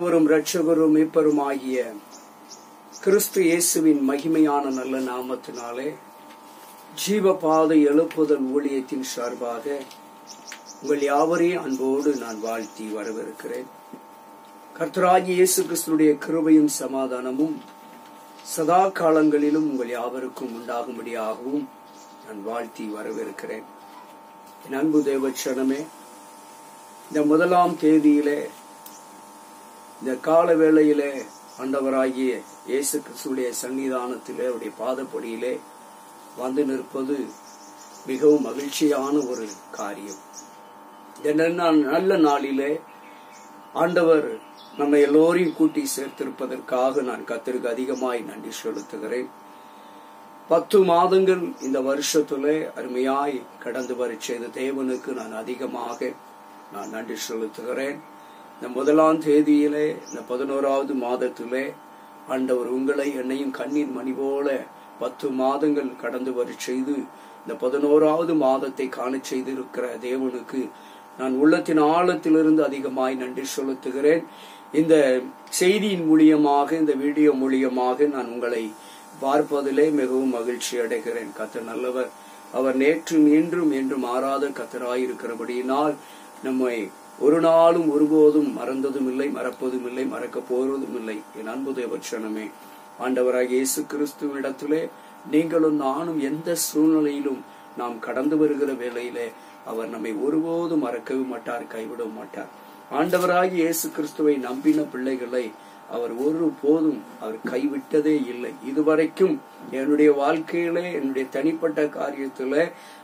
இரட்சகரும் மீட்பருமாகிய கிறிஸ்து இயேசுவின் மகிமையான நல்ல நாமத்தினாலே ஜீவபாதை எழுப்புதல் ஊழியத்தின் சார்பாக உங்கள் யாவரையும் அன்போடு நான் வாழ்த்தி வரவேற்கிறேன். கர்த்தராகிய இயேசு கிறிஸ்துடைய கிருபையும் சமாதானமும் சதா காலங்களிலும் உங்கள் யாவருக்கும் உண்டாகும்படியாகவும் நான் வாழ்த்தி வரவேற்கிறேன். என் அன்பு தேவச்சனமே, இந்த 1ஆம் தேதியிலே இந்த கால வேளையிலே ஆண்டவராகிய இயேசு கிறிஸ்துடைய சன்னிதானத்திலே அவருடைய பாதப்படியிலே வந்து நிற்பது மிகவும் மகிழ்ச்சியான ஒரு காரியம். இந்த நல்ல நாளிலே ஆண்டவர் நம்ம எல்லோரையும் கூட்டி சேர்த்திருப்பதற்காக நான் கர்த்தருக்கு அதிகமாய் நன்றி செலுத்துகிறேன். 10 மாதங்கள் இந்த வருஷத்திலே அருமையாய் கடந்து வர செய்த தேவனுக்கு நான் அதிகமாக நன்றி செலுத்துகிறேன். இந்த 1ஆம் தேதியிலே இந்த 11வது மாதத்திலே ஆண்டவர் உங்களை என்னையும் கண்ணீர் மணி போல 10 மாதங்கள் கடந்து வர செய்து இந்த 11வது மாதத்தை காண செய்திருக்கிற தேவனுக்கு நான் உள்ளத்தின் ஆழத்திலிருந்து அதிகமாய் நன்றி செலுத்துகிறேன். இந்த செய்தியின் மூலியமாக, இந்த வீடியோ மூலியமாக நான் உங்களை பார்ப்பதிலே மிகவும் மகிழ்ச்சி அடைகிறேன். கர்த்தர் நல்லவர். அவர் நேற்றும் இன்றும் என்றும் மாறாத கர்த்தராயிருக்கிறபடியினால் நம்மை ஒரு நாளும் ஒருபோதும் மறந்ததும் இல்லை, மறப்பதும் இல்லை, மறக்க போவதும் இல்லை. என் அன்பு தேவச்சனமே, ஆண்டவராகிய இயேசு கிறிஸ்துவிடத்திலே நீங்களும் நானும் எந்த சூழ்நிலையிலும் நாம் கடந்து வருகிற வேளையிலே அவர் நம்மை ஒருபோதும் மறக்கவே மாட்டார், கைவிடவும் மாட்டார். ஆண்டவராகிய இயேசு கிறிஸ்துவை நம்பின பிள்ளைகளை அவர் ஒருபோதும் அவர் கைவிட்டதே இல்லை. இதுவரைக்கும் என்னுடைய வாழ்க்கையிலே, என்னுடைய தனிப்பட்ட காரியத்துல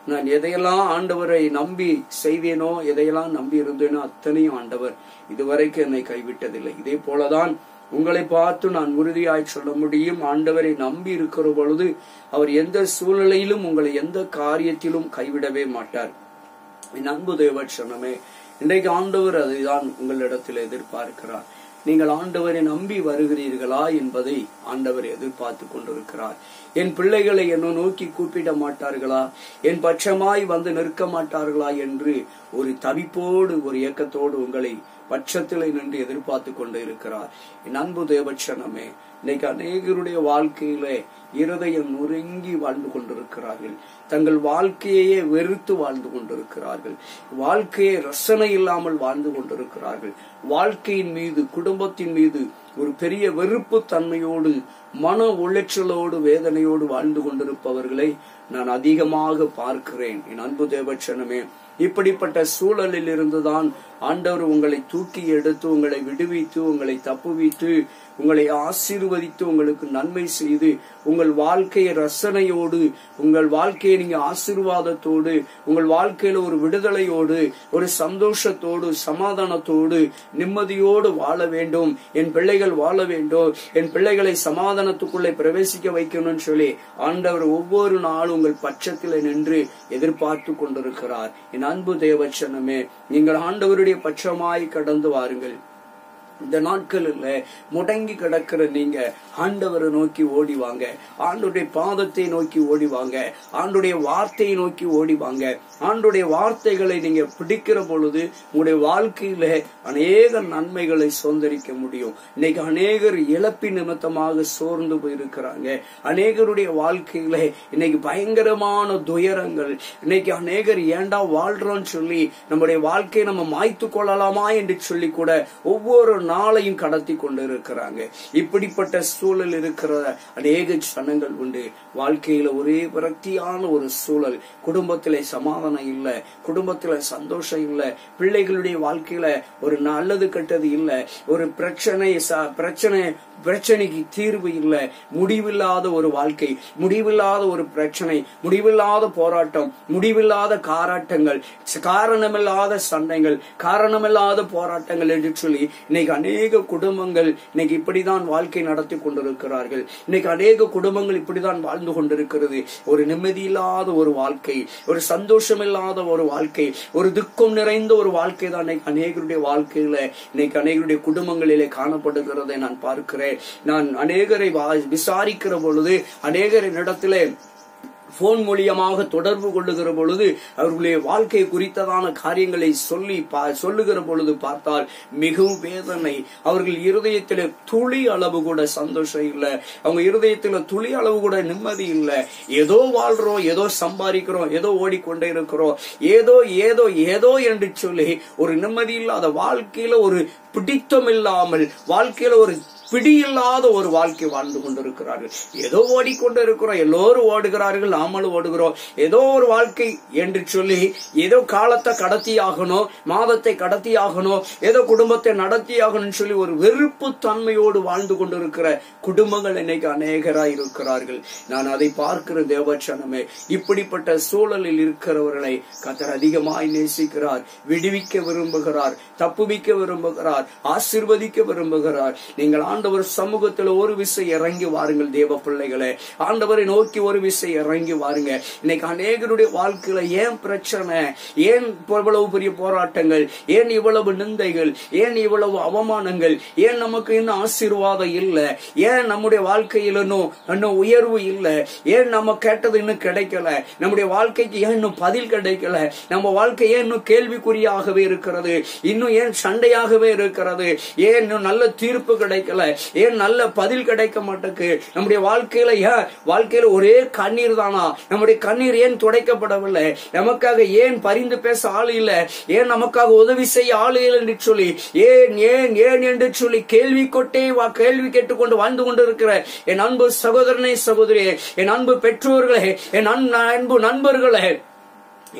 நான் எதையெல்லாம் ஆண்டவரை நம்பி செய்தேனோ, எதையெல்லாம் நம்பி இருந்தேனோ அத்தனையும் ஆண்டவர் இதுவரைக்கும் என்னை கைவிட்டதில்லை. இதே போலதான் உங்களை பார்த்து நான் உறுதியாய் சொல்ல முடியும். ஆண்டவரை நம்பி இருக்கிற பொழுது அவர் எந்த சூழ்நிலையிலும் உங்களை எந்த காரியத்திலும் கைவிடவே மாட்டார். என் அன்பு தேவச்சனமே, இன்றைக்கு ஆண்டவர் அதைதான் உங்களிடத்தில் எதிர்பார்க்கிறார். நீங்கள் ஆண்டவரை நம்பி வருகிறீர்களா என்பதை ஆண்டவர் எதிர்பார்த்து கொண்டிருக்கிறார். என் பிள்ளைகளை என்ன நோக்கி கூப்பிட மாட்டார்களா, என் பட்சமாய் வந்து நிற்க மாட்டார்களா என்று ஒரு தவிப்போடு, ஒரு ஏக்கத்தோடு உங்களை பட்சத்திலே நின்று எதிர்பார்த்து கொண்டு இருக்கிறார். என் அன்பு தேவச்சனமே, இன்னைக்கு அநேகருடைய வாழ்க்கையிலே இருதயம் நொறுங்கி வாழ்ந்து கொண்டிருக்கிறார்கள். தங்கள் வாழ்க்கையே வெறுத்து வாழ்ந்து கொண்டிருக்கிறார்கள். வாழ்க்கையை ரசனை இல்லாமல் வாழ்ந்து கொண்டிருக்கிறார்கள். வாழ்க்கையின் மீது, குடும்பத்தின் மீது ஒரு பெரிய வெறுப்பு தன்மையோடு, மன உளைச்சலோடு, வேதனையோடு வாழ்ந்து கொண்டிருப்பவர்களை நான் அதிகமாக பார்க்கிறேன். என் அன்பு தேவச்சனமே, இப்படிப்பட்ட சூழலில் இருந்துதான் ஆண்டவர் உங்களை தூக்கி எடுத்து, உங்களை விடுவித்து, உங்களை தப்புவித்து, உங்களை ஆசீர்வதித்து, உங்களுக்கு நன்மை செய்து, உங்கள் வாழ்க்கையை ரசனையோடு, உங்கள் வாழ்க்கையை நீங்க ஆசீர்வாதத்தோடு, உங்கள் வாழ்க்கையில ஒரு விடுதலையோடு, ஒரு சந்தோஷத்தோடு, சமாதானத்தோடு, நிம்மதியோடு வாழ வேண்டும். என் பிள்ளைகள் வாழ வேண்டும், என் பிள்ளைகளை சமாதானத்துக்குள்ளே பிரவேசிக்க வைக்கணும்னு சொல்லி ஆண்டவர் ஒவ்வொரு நாளும் உங்கள் பட்சத்தில் நின்று எதிர்பார்த்து கொண்டிருக்கிறார். என் அன்பு தேவச்சனமே, நீங்கள் ஆண்டவருடைய பட்சமாய் கடந்து வாருங்கள். இந்த நாட்களில் முடங்கி கிடக்கிற நீங்க ஆண்டவரை நோக்கி ஓடிவாங்க, ஆண்டுடைய பாதத்தை நோக்கி ஓடிவாங்க, ஆண்டுடைய வார்த்தையை நோக்கி ஓடிவாங்க. ஆண்டுடைய வார்த்தைகளை நீங்க பிடிக்கிற பொழுது உங்களுடைய வாழ்க்கையில அநேக நன்மைகளை சுதந்திரிக்க முடியும். இன்னைக்கு அநேகர் இழப்பின் நிமித்தமாக சோர்ந்து போயிருக்கிறாங்க. அநேகருடைய வாழ்க்கையில இன்னைக்கு பயங்கரமான துயரங்கள். இன்னைக்கு அநேகர் ஏண்டா வாழ்றோம்னு சொல்லி நம்முடைய வாழ்க்கையை நம்ம மாய்த்து கொள்ளலாமா என்று சொல்லி கூட ஒவ்வொரு நாளையும் கடத்தி கொண்டு இருக்கிறாங்க. இப்படிப்பட்ட சூழல் இருக்கிற அநேக சனங்கள் உண்டு. வாழ்க்கையில ஒரே விரக்தியான ஒரு சூழல், குடும்பத்திலே சமாதானம் இல்ல, குடும்பத்தில சந்தோஷம் இல்ல, பிள்ளைகளுடைய வாழ்க்கையில ஒரு நல்லது கெட்டது இல்ல, ஒரு பிரச்சனைக்கு தீர்வு இல்ல, முடிவில்லாத ஒரு வாழ்க்கை, முடிவில்லாத ஒரு பிரச்சனை, முடிவில்லாத போராட்டம், முடிவில்லாத காராட்டங்கள், காரணமில்லாத சண்டைகள், காரணமில்லாத போராட்டங்கள் என்று சொல்லி இன்னைக்கு அநேக குடும்பங்கள் இன்னைக்கு இப்படிதான் வாழ்க்கை நடத்தி கொண்டிருக்கிறார்கள். இன்னைக்கு அநேக குடும்பங்கள் இப்படிதான் வாழ்ந்து கொண்டிருக்கிறது. ஒரு நிம்மதி இல்லாத ஒரு வாழ்க்கை, ஒரு சந்தோஷம் இல்லாத ஒரு வாழ்க்கை, ஒரு துக்கம் நிறைந்த ஒரு வாழ்க்கை தான் அநேகருடைய வாழ்க்கையில இன்னைக்கு அநேகருடைய குடும்பங்களிலே காணப்படுகிறதை நான் பார்க்கிறேன். நான் அநேகரை விசாரிக்கிற பொழுது அநேகரின் இடத்திலே போன் மூலியமாக தொடர்பு கொள்ளுகிற பொழுது அவர்களுடைய வாழ்க்கை குறித்ததான காரியங்களை சொல்லுகிற பொழுது பார்த்தால் மிகவும் வேதனை. அவர்கள் இருதயத்தில் துளி அளவு கூட சந்தோஷம் இல்லை, அவங்க இருதயத்தில் துளி அளவு கூட நிம்மதி இல்லை. ஏதோ வாழ்றோம், ஏதோ சம்பாதிக்கிறோம், ஏதோ ஓடிக்கொண்டே இருக்கிறோம், ஏதோ ஏதோ ஏதோ என்று சொல்லி ஒரு நிம்மதி இல்லாத வாழ்க்கையில, ஒரு பிடித்தம் இல்லாமல் வாழ்க்கையில ஒரு பிடி இல்லாத ஒரு வாழ்க்கை வாழ்ந்து கொண்டிருக்கிறார்கள். ஏதோ ஓடிக்கொண்டு இருக்கிறோம், எல்லோரும் ஓடுகிறார்கள், நாமளும் ஓடுகிறோம். ஏதோ ஒரு வாழ்க்கை என்று சொல்லி ஏதோ காலத்தை கடத்தியாகணும், மாதத்தை கடத்தியாகணும், ஏதோ குடும்பத்தை நடத்தியாகணும் சொல்லி ஒரு வெறுப்பு தன்மையோடு வாழ்ந்து கொண்டிருக்கிற குடும்பங்கள் இன்னைக்கு அநேகராய் இருக்கிறார்கள். நான் அதை பார்க்கிற தேவச்சனமே, இப்படிப்பட்ட சூழலில் இருக்கிறவர்களை கர்த்தர் அதிகமாய் நேசிக்கிறார், விடுவிக்க விரும்புகிறார், தப்புவிக்க விரும்புகிறார், ஆசீர்வதிக்க விரும்புகிறார். நீங்கள் ஆண்டவர் சமூகத்தில் ஒரு விசை இறங்கி வாருங்கள் தேவ பிள்ளைகளே, ஆண்டவரை நோக்கி ஒரு விசை இறங்கி வாருங்க. இன்னைக்கு அநேகருடைய வாழ்க்கையில ஏன் பிரச்சனை, ஏன் இவ்வளவு பெரிய போராட்டங்கள், ஏன் இவ்வளவு நிந்தைகள், ஏன் இவ்வளவு அவமானங்கள், ஏன் நமக்கு இன்னும் ஆசீர்வாதம் இல்லை, ஏன் நம்முடைய வாழ்க்கையில் இன்னும் உயர்வு இல்லை, ஏன் நம்ம கேட்டது இன்னும் கிடைக்கல, நம்முடைய வாழ்க்கைக்கு ஏன் இன்னும் பதில் கிடைக்கல, நம்ம வாழ்க்கை ஏன் இன்னும் கேள்விக்குறியாகவே இருக்கிறது, இன்னும் ஏன் சண்டையாகவே இருக்கிறது, ஏன் இன்னும் நல்ல தீர்ப்பு கிடைக்கல, ஏன் நல்ல பதில் கிடைக்க மாட்டேங்குது, நம்முடைய வாழ்க்கையில ஒரே கண்ணீர் தானா, நம்முடைய கண்ணீர் ஏன் துடைக்கப்படவில்லை, நமக்காக ஏன் பரிந்து பேச ஆள் இல்லை, ஏன் நமக்காக உதவி செய்ய ஆள் இல்லை என்று சொல்லி ஏன் ஏன் ஏன் என்று சொல்லி கேள்வி கேட்டுக்கொண்டு வாழ்ந்து கொண்டிருக்கிற என் அன்பு சகோதரனே, சகோதரியே, என் அன்பு பெற்றோர்களே, என் அன்பு நண்பர்களே,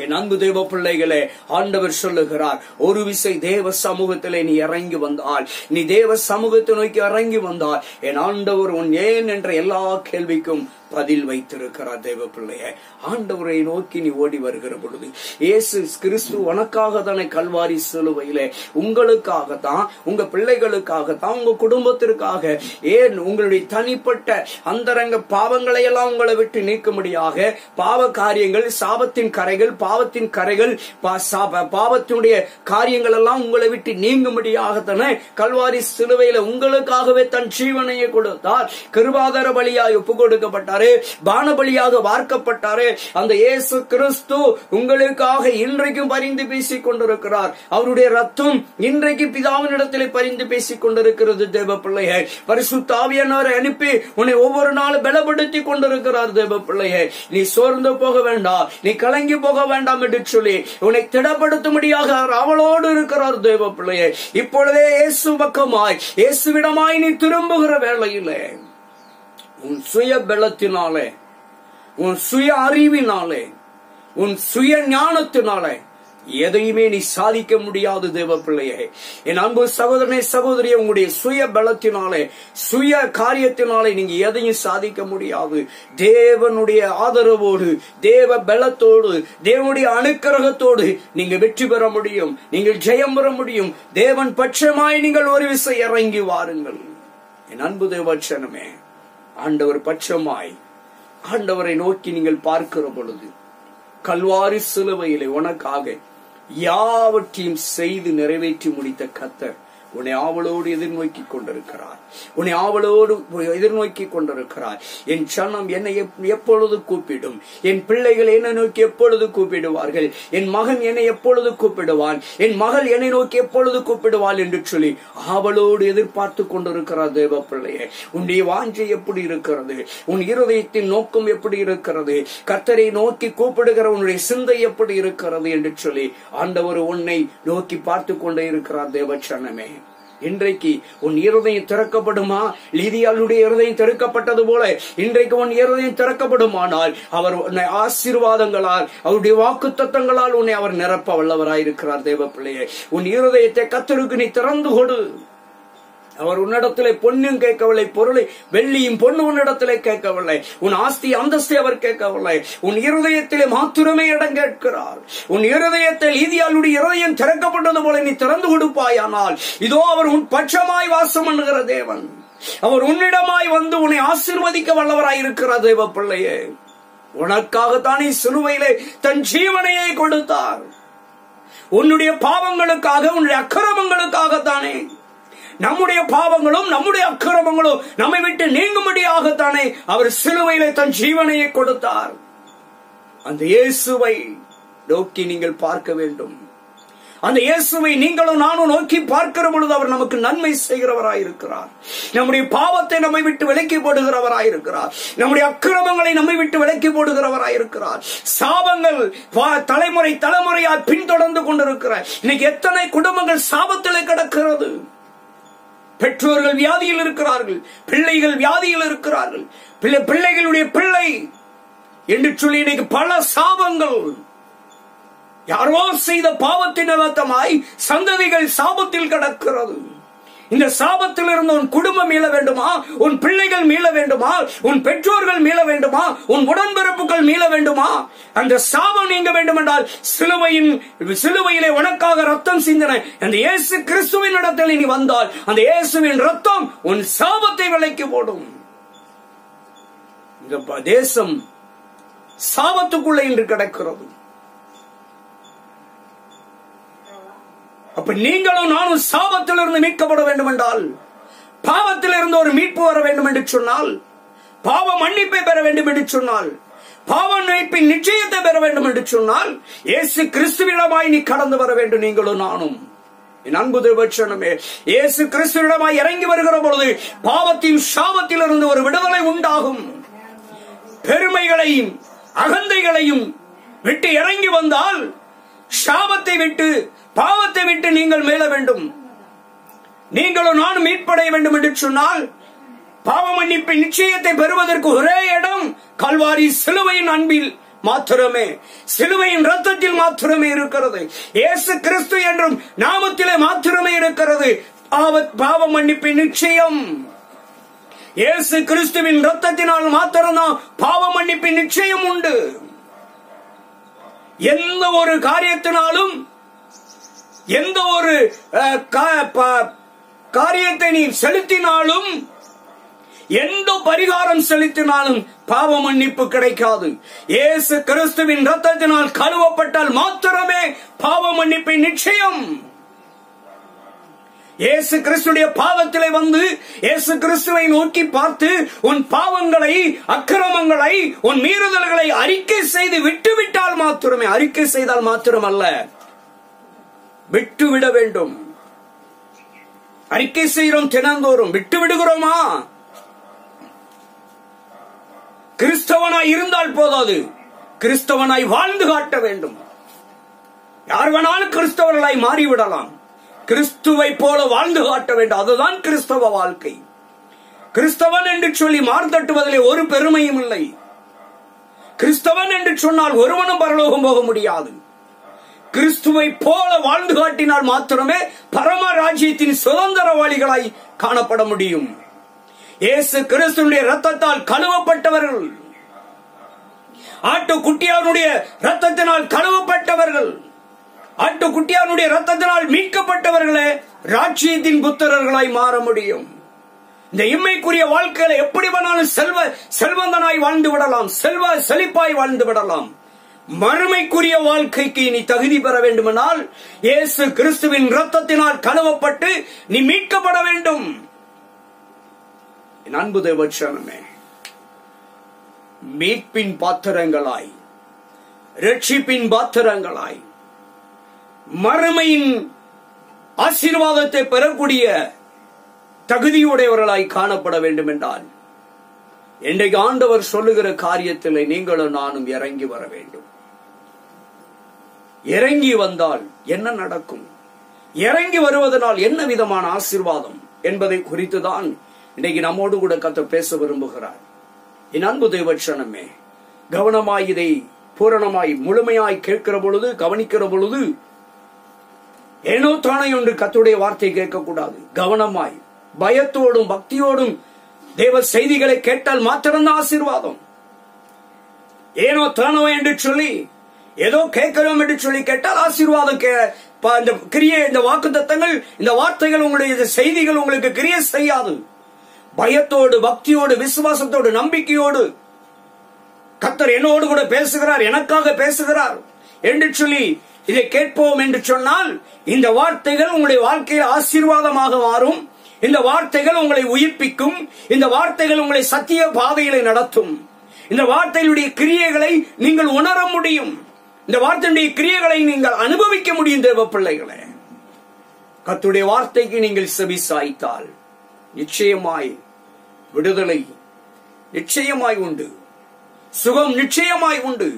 என் அன்பு தேவ பிள்ளைகளே, ஆண்டவர் சொல்லுகிறார், ஒரு விசை தேவ சமூகத்திலே நீ இறங்கி வந்தால், நீ தேவ சமூகத்தை நோக்கி இறங்கி வந்தால், என் ஆண்டவர் உன் ஏன் என்ற எல்லா கேள்விக்கும் பதில் வைத்திருக்கிறார். தேவ பிள்ளையே, ஆண்டவரை நோக்கி நீ ஓடி வருகிற பொழுது, இயேசு கிறிஸ்து உனக்காக தானே கல்வாரி சிலுவையிலே, உங்களுக்காகத்தான், உங்க பிள்ளைகளுக்காகத்தான், உங்க குடும்பத்திற்காக, ஏன் உங்களுடைய தனிப்பட்ட அந்தரங்க பாவங்களை எல்லாம் உங்களை விட்டு நீக்கும்படியாக, பாவ காரியங்கள், சாபத்தின் கரைகள், பாவத்தின் கரைகள், பாவத்தினுடைய காரியங்கள் எல்லாம் உங்களை விட்டு நீங்கும்படியாக தானே கல்வாரி சிலுவையில உங்களுக்காகவே தன் ஜீவனையை கொடுத்தார். கிருபாதார பலியாய் ஒப்பு கொடுக்கப்பட்டார், பானபலியாக வார்க்கப்பட்டாரு. அந்த இயேசு கிறிஸ்து உங்களுக்காக இன்றைக்கும் பரிந்து பேசிக் கொண்டிருக்கிறார். அவருடைய ரத்தம் இன்றைக்கு பிதாவினிடத்திலே பரிந்து பேசிக் கொண்டிருக்கிறது. தேவ பிள்ளையே, பரிசுத்த ஆவியானவரை அனுப்பி உன்னை ஒவ்வொரு நாளும் பலப்படுத்தி கொண்டிருக்கிறார். தேவ பிள்ளையே, நீ சோர்ந்து போக வேண்டாம், நீ கலங்கி போக வேண்டாம் என்று சொல்லி உன்னை திடப்படுத்தும்படியாக அவளோடு இருக்கிறார். தேவ பிள்ளையே, இப்பொழுதே இயேசு பக்கமாய், இயேசுவிடமாய் நீ திரும்புகிற வேளையிலே உன் சுய பலத்தினாலே, உன் சுய அறிவினாலே, உன் சுய ஞானத்தினாலே எதையுமே நீ சாதிக்க முடியாது. தேவ பிள்ளையே, என் அன்பு சகோதரனே, சகோதரியே, உங்களுடைய சுய பலத்தினாலே, சுய காரியத்தினாலே நீங்க எதையும் சாதிக்க முடியாது. தேவனுடைய ஆதரவோடு, தேவ பலத்தோடு, தேவனுடைய அனுக்கிரகத்தோடு நீங்க வெற்றி பெற முடியும், நீங்கள் ஜெயம் பெற முடியும். தேவன் பட்சமாய் நீங்கள் ஒரு விசை இறங்கி வாருங்கள். என் அன்பு தேவச்சனமே, ஆண்டவர் பட்சமாய், ஆண்டவரை நோக்கி நீங்கள் பார்க்கிற பொழுது, கல்வாரி சிலுவையிலே உனக்காக யாவற்றையும் செய்து நிறைவேற்றி முடித்த கர்த்தர் உன்னை ஆவலோடு எதிர்நோக்கி கொண்டிருக்கிறார், உன்னை ஆவலோடு எதிர்நோக்கி கொண்டிருக்கிறார். என் சனம் என்னை எப்பொழுது கூப்பிடும், என் பிள்ளைகள் என்னை நோக்கி எப்பொழுது கூப்பிடுவார்கள், என் மகன் என்னை எப்பொழுது கூப்பிடுவான், என் மகள் என்னை நோக்கி எப்பொழுது கூப்பிடுவாள் என்று சொல்லி ஆவலோடு எதிர்பார்த்து கொண்டிருக்கிறார். தேவ பிள்ளையே, உன்னுடைய வாஞ்சை எப்படி இருக்கிறது, உன் இருதயத்தின் நோக்கம் எப்படி இருக்கிறது, கர்த்தரை நோக்கி கூப்பிடுகிற உன்னுடைய சிந்தை எப்படி இருக்கிறது என்று சொல்லி ஆண்டவர் உன்னை நோக்கி பார்த்து கொண்டே இருக்கிறார். தேவச்சனமே, இன்றைக்கு உன் இருதயம் திறக்கப்படுமா? லீதியாளுடைய இருதயம் திறக்கப்பட்டது போல இன்றைக்கு உன் இருதயம் திறக்கப்படுமானால் அவர் உன்னை ஆசீர்வாதங்களால், அவருடைய வாக்குத்தத்தங்களால் உன்னை அவர் நிரப்ப வல்லவராயிருக்கிறார். தேவ பிள்ளையே, உன் இருதயத்தை கர்த்தருக்கு நீ திறந்து கொடு. அவர் உன்னிடத்திலே பொன்னும் கேட்கவில்லை, பொருளை வெள்ளியும் பொண்ணு உன்னிடத்திலே கேட்கவில்லை, உன் ஆஸ்தி அந்தஸ்தை அவர் கேட்கவில்லை, உன் இருதயத்திலே மாத்திரமே இடம் கேட்கிறார். உன் இருதயத்தில் லீதியாளுடைய இருதயம் திறக்கப்பட்டது போல நீ திறந்து கொடுப்பாயானால் இதோ அவர் உன் பட்சமாய் வாசம் பண்ணுகிற தேவன், அவர் உன்னிடமாய் வந்து உன்னை ஆசீர்வதிக்க வல்லவராயிருக்கிறார். தேவ பிள்ளையே, உனக்காகத்தானே சிலுவையிலே தன் ஜீவனையை கொடுத்தார். உன்னுடைய பாவங்களுக்காக, உன்னுடைய அக்கிரமங்களுக்காகத்தானே. நம்முடைய பாவங்களும் நம்முடைய அக்கிரமங்களும் நம்மை விட்டு நீங்கும்படியாகத்தானே அவர் சிலுவையிலே தன் ஜீவனையை கொடுத்தார். அந்த இயேசுவை நோக்கி நீங்கள் பார்க்க வேண்டும். அந்த இயேசுவை நீங்களும் நானும் நோக்கி பார்க்கிற பொழுது அவர் நமக்கு நன்மை செய்கிறவராயிருக்கிறார். நம்முடைய பாவத்தை நம்மை விட்டு விலக்கி போடுகிறவராயிருக்கிறார். நம்முடைய அக்கிரமங்களை நம்மை விட்டு விலக்கி போடுகிறவராயிருக்கிறார். சாபங்கள் தலைமுறை தலைமுறையாய் பின்தொடர்ந்து கொண்டிருக்கிறார். இன்னைக்கு எத்தனை குடும்பங்கள் சாபத்திலே கிடக்கிறது. பெற்றோர்கள் வியாதியில் இருக்கிறார்கள், பிள்ளைகள் வியாதியில் இருக்கிறார்கள், பிள்ளைகளுடைய பிள்ளை என்று சொல்லி இன்னைக்கு பல சாபங்கள். யாரோ செய்த பாவத்தின் நிமித்தமாய் சந்ததிகள் சாபத்தில் கிடக்கிறது. இந்த சாபத்தில் இருந்து உன் குடும்பம் மீள வேண்டுமா? உன் பிள்ளைகள் மீள வேண்டுமா? உன் பெற்றோர்கள் மீள வேண்டுமா? உன் உடன்பிறப்புகள் மீள வேண்டுமா? அந்த சாபம் நீங்க வேண்டும் என்றால் சிலுவையிலே உனக்காக ரத்தம் சிந்தின அந்த இயேசு கிறிஸ்துவின் இடத்தில் நீ வந்தால் அந்த இயேசுவின் ரத்தம் உன் சாபத்தை விலக்கி போடும். இந்த தேசம் சாபத்துக்குள்ளே இன்று கிடக்கிறது. அப்ப நீங்களும் நானும் சாபத்திலிருந்து மீட்கப்பட வேண்டும் என்றால், பாவத்திலிருந்து ஒரு மீட்பு வர வேண்டும் என்று சொன்னால், பாவ மன்னிப்பை பெற வேண்டும் என்று சொன்னால், பாவ மன்னிப்பின் நிச்சயத்தை பெற வேண்டும் என்று சொன்னால், இயேசு கிறிஸ்துவிடமாய் நீ கடந்து வர வேண்டும். நீங்களும் நானும் என் அன்பு தேவச்சனமே, இயேசு கிறிஸ்துவிடமாய் இறங்கி வருகிற பொழுது பாவத்தின் சாபத்திலிருந்து ஒரு விடுதலை உண்டாகும். பெருமைகளையும் அகந்தைகளையும் விட்டு இறங்கி வந்தால் சாபத்தை விட்டு பாவத்தை விட்டு நீங்கள் மேல வேண்டும். நீங்களும் நானும் மீட்படைய வேண்டும் என்று சொன்னால் பாவ மன்னிப்பின் நிச்சயத்தை பெறுவதற்கு ஒரே இடம் கல்வாரி சிலுவையின் அன்பில் மாத்திரமே, சிலுவையின் ரத்தத்தில் மாத்திரமே இருக்கிறது. இயேசு கிறிஸ்து என்றும் நாமத்திலே மாத்திரமே இருக்கிறது பாவ மன்னிப்பின் நிச்சயம். இயேசு கிறிஸ்துவின் ரத்தத்தினால் மாத்திரம்தான் பாவ மன்னிப்பின் நிச்சயம் உண்டு. எந்த ஒரு காரியத்தினாலும் எந்த ஒரு காரியத்தை நீ செலுத்தினாலும் எந்த பரிகாரம் செலுத்தினாலும் பாவ மன்னிப்பு கிடைக்காது. இயேசு கிறிஸ்துவின் ரத்தத்தினால் கழுவப்பட்டால் மாத்திரமே பாவ மன்னிப்பின் நிச்சயம். இயேசு கிறிஸ்துடைய பாதத்திலே வந்து இயேசு கிறிஸ்துவை நோக்கி பார்த்து உன் பாவங்களை அக்கிரமங்களை உன் மீறுதல்களை அறிக்கை செய்து விட்டுவிட்டால் மாத்திரமே, அறிக்கை செய்தால் மாத்திரமல்ல, விட்டுவிட வேண்டும். அறிக்கை செய்கிறோம் தினந்தோறும், விட்டு விடுகிறோமா? கிறிஸ்தவனாய் இருந்தால் போதாது, கிறிஸ்தவனாய் வாழ்ந்து காட்ட வேண்டும். யார் வேணாலும் கிறிஸ்தவர்களாய் மாறிவிடலாம், கிறிஸ்துவை போல வாழ்ந்து காட்ட வேண்டும். அதுதான் கிறிஸ்தவ வாழ்க்கை. கிறிஸ்தவன் என்று சொல்லி மார்த்தட்டுவதிலே ஒரு பெருமையும் இல்லை. கிறிஸ்தவன் என்று சொன்னால் ஒருவனும் பரலோகம் போக முடியாது. கிறிஸ்துவை போல வாழ்ந்து காட்டினால் மாத்திரமே பரம ராஜ்யத்தின் சுதந்திரவாளிகளாய் காணப்பட முடியும். இயேசு கிறிஸ்துவினுடைய ரத்தத்தால் கழுவப்பட்டவர்கள், ஆட்டுக்குட்டியாருடைய ரத்தத்தினால் கழுவப்பட்டவர்கள், ஆட்டுக்குட்டியாருடைய ரத்தத்தினால் மீட்கப்பட்டவர்களே ராஜ்யத்தின் புத்திரர்களாய் மாற முடியும். இந்த இம்மைக்குரிய வாழ்க்கையில எப்படி வேணாலும் செல்வந்தனாய் வாழ்ந்து விடலாம், செழிப்பாய் வாழ்ந்து விடலாம். மறுமைக்குரிய வாழ்க்கைக்கு நீ தகுதி பெற வேண்டுமென்றால் இயேசு கிறிஸ்துவின் ரத்தத்தினால் கழுவப்பட்டு நீ மீட்கப்பட வேண்டும். என் அன்பு தேவச்சனமே, மீட்பின் பாத்திரங்களாய், ரட்சிப்பின் பாத்திரங்களாய், மறுமையின் ஆசீர்வாதத்தை பெறக்கூடிய தகுதியுடையவர்களாய் காணப்பட வேண்டும் என்றால் இன்றைக்கு ஆண்டவர் சொல்லுகிற காரியத்தில் நீங்களும் நானும் இறங்கி வர வேண்டும். இறங்கி வந்தால் என்ன நடக்கும், இறங்கி வருவதனால் என்ன விதமான ஆசீர்வாதம் என்பதை குறித்துதான் இன்னைக்கு நம்மோடு கூட கர்த்தர் பேச விரும்புகிறார். என் அன்பு தேவச்சனமே, கவனமாய் இதை பூரணமாய் முழுமையாய் கேட்கிற பொழுது, கவனிக்கிற பொழுது ஏனோ தானே ஒன்று கர்த்தருடைய வார்த்தை கேட்கக்கூடாது. கவனமாய் பயத்தோடும் பக்தியோடும் தேவ செய்திகளை கேட்டால் மாத்திரம்தான் ஆசீர்வாதம். ஏனோ தானோ என்று சொல்லி ஏதோ கேட்கிறோம் என்று சொல்லி கேட்டால் ஆசீர்வாதம் இந்த கிரியை, இந்த வாக்குத்தத்தங்கள், இந்த வார்த்தைகள், உங்களுடைய செய்திகள் உங்களுக்கு கிரியை செய்யாது. பயத்தோடு பக்தியோடு விசுவாசத்தோடு நம்பிக்கையோடு கர்த்தர் என்னோடு கூட பேசுகிறார், எனக்காக பேசுகிறார் என்று சொல்லி இதை கேட்போம் என்று சொன்னால் இந்த வார்த்தைகள் உங்களுடைய வாழ்க்கையில் ஆசீர்வாதமாக மாறும். இந்த வார்த்தைகள் உங்களை உயிர்ப்பிக்கும். இந்த வார்த்தைகள் உங்களை சத்திய பாதையிலே நடத்தும். இந்த வார்த்தையுடைய கிரியைகளை நீங்கள் உணர முடியும். இந்த வார்த்தையுடைய கிரியைகளை நீங்கள் அனுபவிக்க முடியும். தேவ பிள்ளைகளே, கர்த்தருடைய வார்த்தைக்கு நீங்கள் செவி சாய்த்தால் நிச்சயமாய் விடுதலை நிச்சயமாய் உண்டு, சுகம் நிச்சயமாய் உண்டு,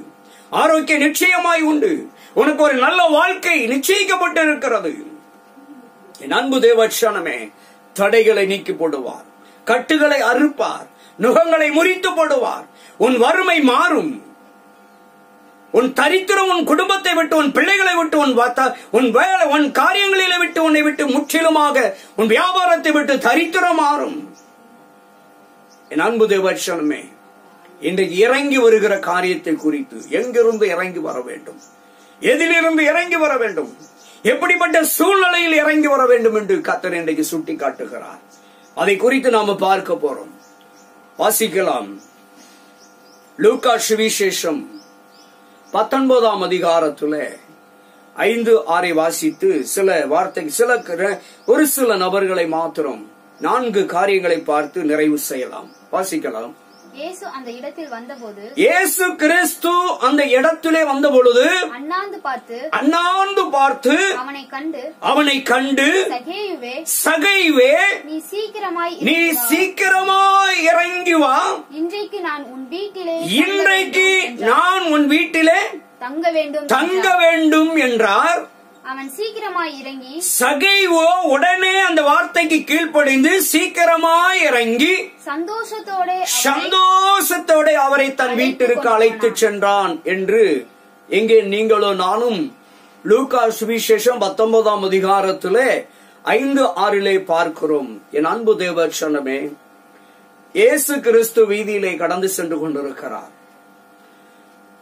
ஆரோக்கியம் நிச்சயமாய் உண்டு. உனக்கு ஒரு நல்ல வாழ்க்கை நிச்சயிக்கப்பட்டு இருக்கிறது. என் அன்பு தேவச்சனமே, தடைகளை நீக்கி போடுவார், கட்டுகளை அறுப்பார், நுகங்களை முறித்து போடுவார். உன் வறுமை மாறும். உன் தரித்திரம் உன் குடும்பத்தை விட்டு, உன் பிள்ளைகளை விட்டு, உன் வேலை, உன் காரியங்களிலே விட்டு, உன்னை விட்டு முற்றிலுமாக உன் வியாபாரத்தை விட்டு தரித்திரம் மாறும். என் அன்பு தேவச்சனமே, இன்றைக்கு இறங்கி வருகிற காரியத்தை குறித்து எங்கிருந்து இறங்கி வர வேண்டும், எதிலிருந்து இறங்கி வர வேண்டும், எப்படிப்பட்ட சூழ்நிலையில் இறங்கி வர வேண்டும் என்று கர்த்தர் இன்றைக்கு சுட்டி காட்டுகிறார். அதை குறித்து நாம பார்க்க போறோம். வாசிக்கலாம். லூக்கா சுவிசேஷம் 19ஆம் அதிகாரத்துல 5-6 வாசித்து ஒரு சில நபர்களை மாத்திரம் 4 காரியங்களை பார்த்து நிறைவு செய்யலாம். வாசிக்கலாம். இயேசு அந்த இடத்தில் வந்தபோது, இயேசு கிறிஸ்து அந்த இடத்திலே வந்த பொழுது அண்ணாந்து பார்த்து அவனை கண்டு சகையுவே, நீ சீக்கிரமாய் இறங்கி வா, இன்றைக்கு நான் உன் வீட்டிலே தங்க வேண்டும் என்றார். அவன் சீக்கிரமாய் இறங்கி, சகைவோ உடனே அந்த வார்த்தைக்கு கீழ்ப்படிந்து சீக்கிரமாய் இறங்கி சந்தோஷத்தோட அவரை தன் வீட்டிற்கு அழைத்து சென்றான் என்று எங்கே நீங்களோ நானும் லூக்கா சுவிசேஷம் 19ஆம் அதிகாரத்திலே 5-6 பார்க்கிறோம். என் அன்பு தேவச்சனமே, இயேசு கிறிஸ்து வீதியிலே கடந்து சென்று கொண்டிருக்கிறார்.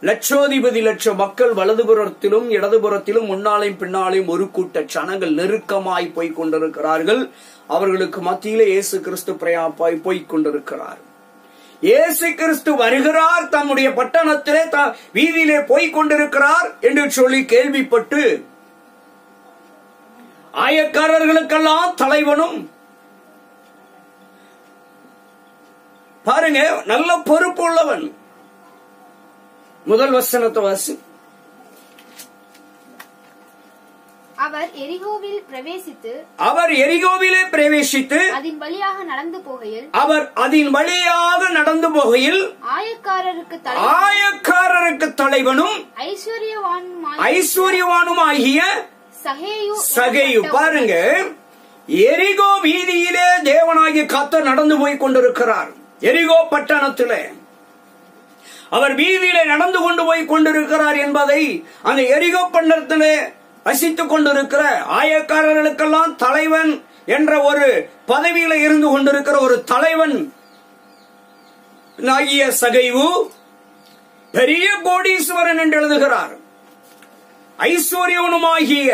லட்சோதிபதி லட்சம் மக்கள் வலதுபுறத்திலும் இடதுபுறத்திலும் முன்னாலையும் பின்னாலையும் ஒரு கூட்ட ஜனங்கள் நெருக்கமாய் போய்க் கொண்டிருக்கிறார்கள். அவர்களுக்கு மத்தியிலே இயேசு கிறிஸ்து பிரயாப்பாய் போய்க் கொண்டிருக்கிறார். இயேசு கிறிஸ்து வருகிறார், தம்முடைய பட்டணத்திலே வீதியிலே போய்க் கொண்டிருக்கிறார் என்று சொல்லி கேள்விப்பட்டு ஆயக்காரர்களுக்கெல்லாம் தலைவனும், பாருங்க, நல்ல பொறுப்பு உள்ளவன். முதல் வசனத்தை வாசி. அவர் எரிகோவிலே பிரவேசித்து அதன் வழியாக நடந்து போகையில் ஆயக்காரருக்கு தலைவனும் ஐஸ்வர்யவானுமாகிய சகேயு. பாருங்க, எரிகோ வீதியிலே தேவனாகிய கர்த்தர் நடந்து போய் கொண்டிருக்கிறார். எரிகோ பட்டணத்திலே அவர் வீதியிலே நடந்து கொண்டு போய் கொண்டிருக்கிறார் என்பதை அந்த எரிகோ பட்டணத்திலே வசித்துக் கொண்டிருக்கிற ஆயக்காரர்களுக்கெல்லாம் தலைவன் என்ற ஒரு பதவியில இருந்து கொண்டிருக்கிற ஒரு தலைவன் ஆகிய சகைவு பெரிய கோடீஸ்வரன் என்று எழுதுகிறார். ஐஸ்வர்யவனுமாகிய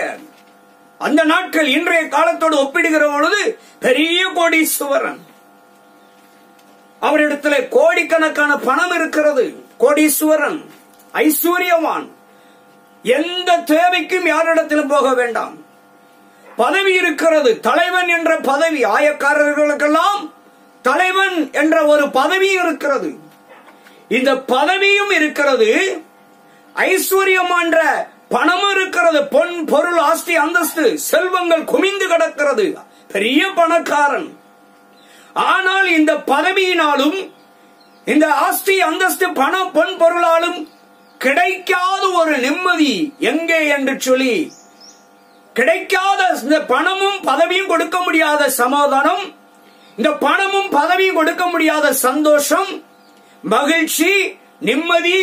அந்த நாட்கள் இன்றைய காலத்தோடு ஒப்பிடுகிற பொழுது பெரிய கோடீஸ்வரன். அவரிடத்துல கோடிக்கணக்கான பணம் இருக்கிறது. கோடீஸ்வரன், ஐஸ்வர்யவான், எந்த தேவைக்கும் யாரிடத்திலும் போக வேண்டாம். பதவி இருக்கிறது, தலைவன் என்ற பதவி. ஆயக்காரர்களுக்கெல்லாம் தலைவன் என்ற ஒரு பதவி இருக்கிறது. இந்த பதவியும் இருக்கிறது, ஐஸ்வர்யம் என்ற பணமும் இருக்கிறது. பொன் பொருள் ஆஸ்தி அந்தஸ்து செல்வங்கள் குமிந்து கிடக்கிறது. பெரிய பணக்காரன். ஆனால் இந்த பதவியினாலும் இந்த ஆஸ்தி அந்தஸ்து பணம் பொன் பொருளாலும் கிடைக்காத ஒரு நிம்மதி எங்கே என்று சொல்லி, கிடைக்காத இந்த பணமும் பதவியும் கொடுக்க முடியாத சமாதானம், இந்த பணமும் பதவியும் கொடுக்க முடியாத சந்தோஷம், மகிழ்ச்சி, நிம்மதி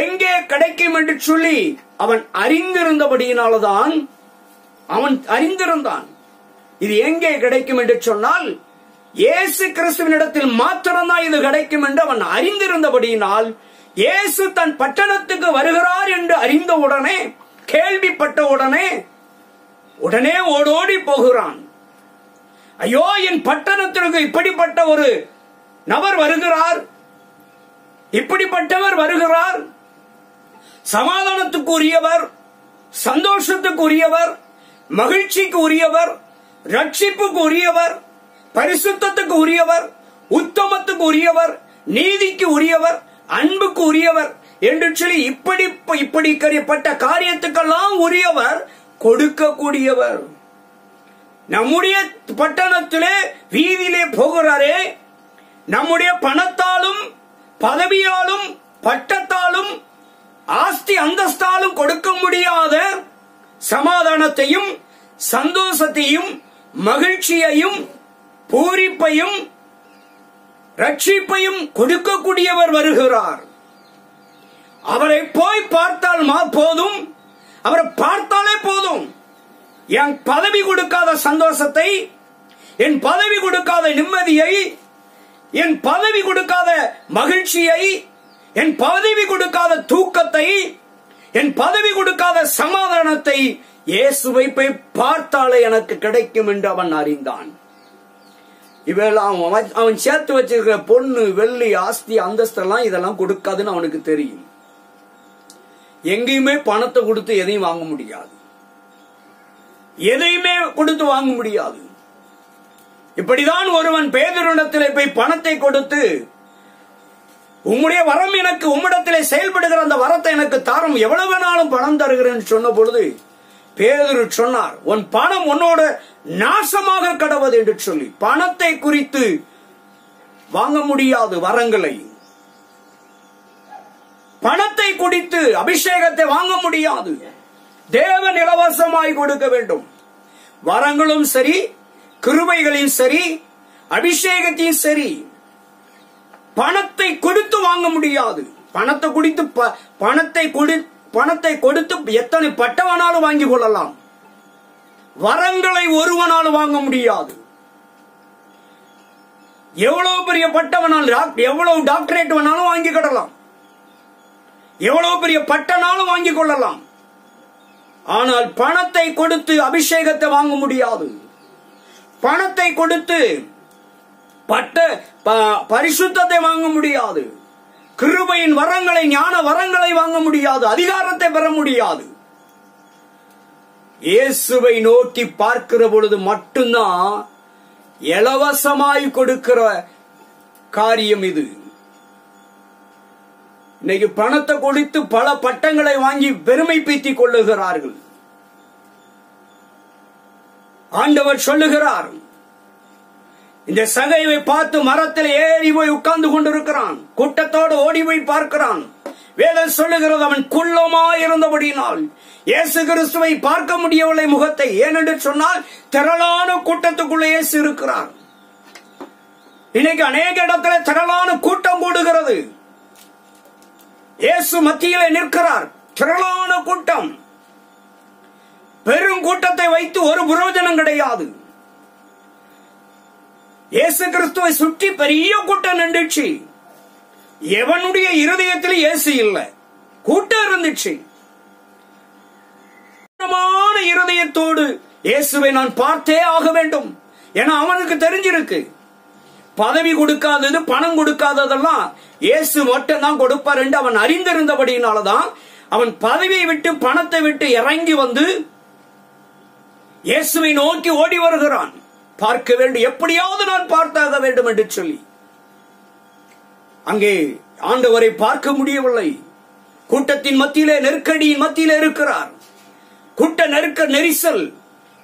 எங்கே கிடைக்கும் என்று சொல்லி அவன் அறிந்திருந்தபடியினால்தான் அவன் அறிந்திருந்தான். இது எங்கே கிடைக்கும் என்று சொன்னால் இயேசு கிறிஸ்துவினிடத்தில் மாத்திரம்தான் இது கிடைக்கும் என்று அவன் அறிந்திருந்தபடியினால் இயேசு தன் பட்டணத்துக்கு வருகிறார் என்று அறிந்த உடனே, கேள்விப்பட்ட உடனே ஓடோடி போகிறான். ஐயோ, என் பட்டணத்திற்கு இப்படிப்பட்ட ஒரு நபர் வருகிறார், இப்படிப்பட்டவர் வருகிறார், சமாதானத்துக்கு உரியவர், சந்தோஷத்துக்கு உரியவர், மகிழ்ச்சிக்கு உரியவர், ரட்சிப்புக்கு உரியவர், பரிசுத்தத்துக்கு உரியவர், உத்தமத்துக்கு உரியவர், நீதிக்கு உரியவர், அன்புக்கு உரியவர் என்று சொல்லி இப்படி கரியப்பட்ட காரியத்துக்கெல்லாம் உரியவர், கொடுக்கக்கூடியவர். நம்முடைய பட்டணத்திலே வீதியிலே போகிறாரே, நம்முடைய பணத்தாலும் பதவியாலும் பட்டத்தாலும் ஆஸ்தி அந்தஸ்தாலும் கொடுக்க முடியாத சமாதானத்தையும் சந்தோஷத்தையும் மகிழ்ச்சியையும் பூரிப்பையும் ரட்சிப்பையும் கொடுக்கக்கூடியவர் வருகிறார். அவரை போய் பார்த்தால் போதும், அவரை பார்த்தாலே போதும். என் பதவி கொடுக்காத சந்தோஷத்தை, என் பதவி கொடுக்காத நிம்மதியை, என் பதவி கொடுக்காத மகிழ்ச்சியை, என் பதவி கொடுக்காத தூக்கத்தை, என் பதவி கொடுக்காத சமாதானத்தை இயேசுவை போய் பார்த்தாலே எனக்கு கிடைக்கும் என்று அவன் அறிந்தான். இவெல்லாம் அவன் சேர்த்து வச்சிருக்கிற பொண்ணு வெள்ளி ஆஸ்தி அந்தஸ்தெல்லாம் இதெல்லாம் கொடுக்காதுன்னு அவனுக்கு தெரியும். எங்கேயுமே பணத்தை கொடுத்து எதையும் வாங்க முடியாது, எதையுமே கொடுத்து வாங்க முடியாது. இப்படிதான் ஒருவன் பேதுருவிடத்திலே போய் பணத்தை கொடுத்து, உம்முடைய வரம் எனக்கு, உம்மிடத்திலே செயல்படுகிற அந்த வரத்தை எனக்கு தாரும், எவ்வளவு வேணாலும் பணம் தருகிறேன் சொன்ன பொழுது பேதுரு சொன்னார், உன் பணம் உன்னோட நாசமாக கடவது என்று சொல்லி. பணத்தை குறித்து வாங்க முடியாது வரங்களை, பணத்தை குறித்து அபிஷேகத்தை வாங்க முடியாது. தேவன் இலவசமாய் கொடுக்க வேண்டும். வரங்களும் சரி, கிருபைகளையும் சரி, அபிஷேகத்தையும் சரி, பணத்தை கொடுத்து வாங்க முடியாது. பணத்தை கொடுத்து எத்தனை பட்டவனாலும் வாங்கிக் கொள்ளலாம், வரங்களை ஒருவனாலும் வாங்க முடியாது. எவ்வளவு பெரிய பட்டவனால், எவ்வளவு டாக்டரேட் வேணாலும் வாங்கிக் கொள்ளலாம், எவ்வளவு பெரிய பட்டனாலும் வாங்கிக் கொள்ளலாம். ஆனால் பணத்தை கொடுத்து அபிஷேகத்தை வாங்க முடியாது. பணத்தை கொடுத்து பரிசுத்தத்தை வாங்க முடியாது. கிருபையின் வரங்களை, ஞான வரங்களை வாங்க முடியாது. அதிகாரத்தை பெற முடியாது. இயேசுவை நோக்கி பார்க்கிற பொழுது மட்டும்தான் இலவசமாய் கொடுக்கிற காரியம் இது. இன்னைக்கு பணத்தை கொடுத்து பல பட்டங்களை வாங்கி பெருமை பீத்திக் கொள்ளுகிறார்கள். ஆண்டவர் சொல்லுகிறார், இந்த சகைவை பார்த்து மரத்தில் ஏறி போய் உட்கார்ந்து கொண்டிருக்கிறான், கூட்டத்தோடு ஓடி போய் பார்க்கிறான். வேதம் சொல்லுகிறது, அவன் குள்ளமாய் இருந்தபடியினால் இயேசு கிறிஸ்துவை பார்க்க முடியவில்லை முகத்தை. ஏனென்று சொன்னால் திரளான கூட்டத்துக்குள்ளே இயேசு இருக்கிறார். இன்னைக்கு அநேக இடத்துல திரளான கூட்டம் கூடுகிறது. இயேசு மத்தியிலே நிற்கிறார். திரளான கூட்டம், பெரும் கூட்டத்தை வைத்து ஒரு பிரயோஜனம் கிடையாது. இயேசு கிறிஸ்துவை சுற்றி பெரிய கூட்டம் நின்றுச்சு. எவனுடைய இருதயத்தில் இயேசு இல்லை, கூட்டம் இருந்துச்சு. இருதயத்தோடு இயேசுவை நான் பார்த்தே ஆக வேண்டும். ஏன்னா அவனுக்கு தெரிஞ்சிருக்கு, பதவி கொடுக்காதது, பணம் கொடுக்காததெல்லாம் இயேசு மட்டும் தான் கொடுப்பார் என்று அவன் அறிந்திருந்தபடியினாலதான் அவன் பதவியை விட்டு பணத்தை விட்டு இறங்கி வந்து இயேசுவை நோக்கி ஓடி வருகிறான். பார்க்க வேண்டும், எப்படியாவது நான் பார்த்தாக வேண்டும் என்று சொல்லி. அங்கே ஆண்டவரை பார்க்க முடியவில்லை. கூட்டத்தின் மத்தியிலே, நெருக்கடியின் மத்தியிலே இருக்கிறார். கூட்ட நெரிசல்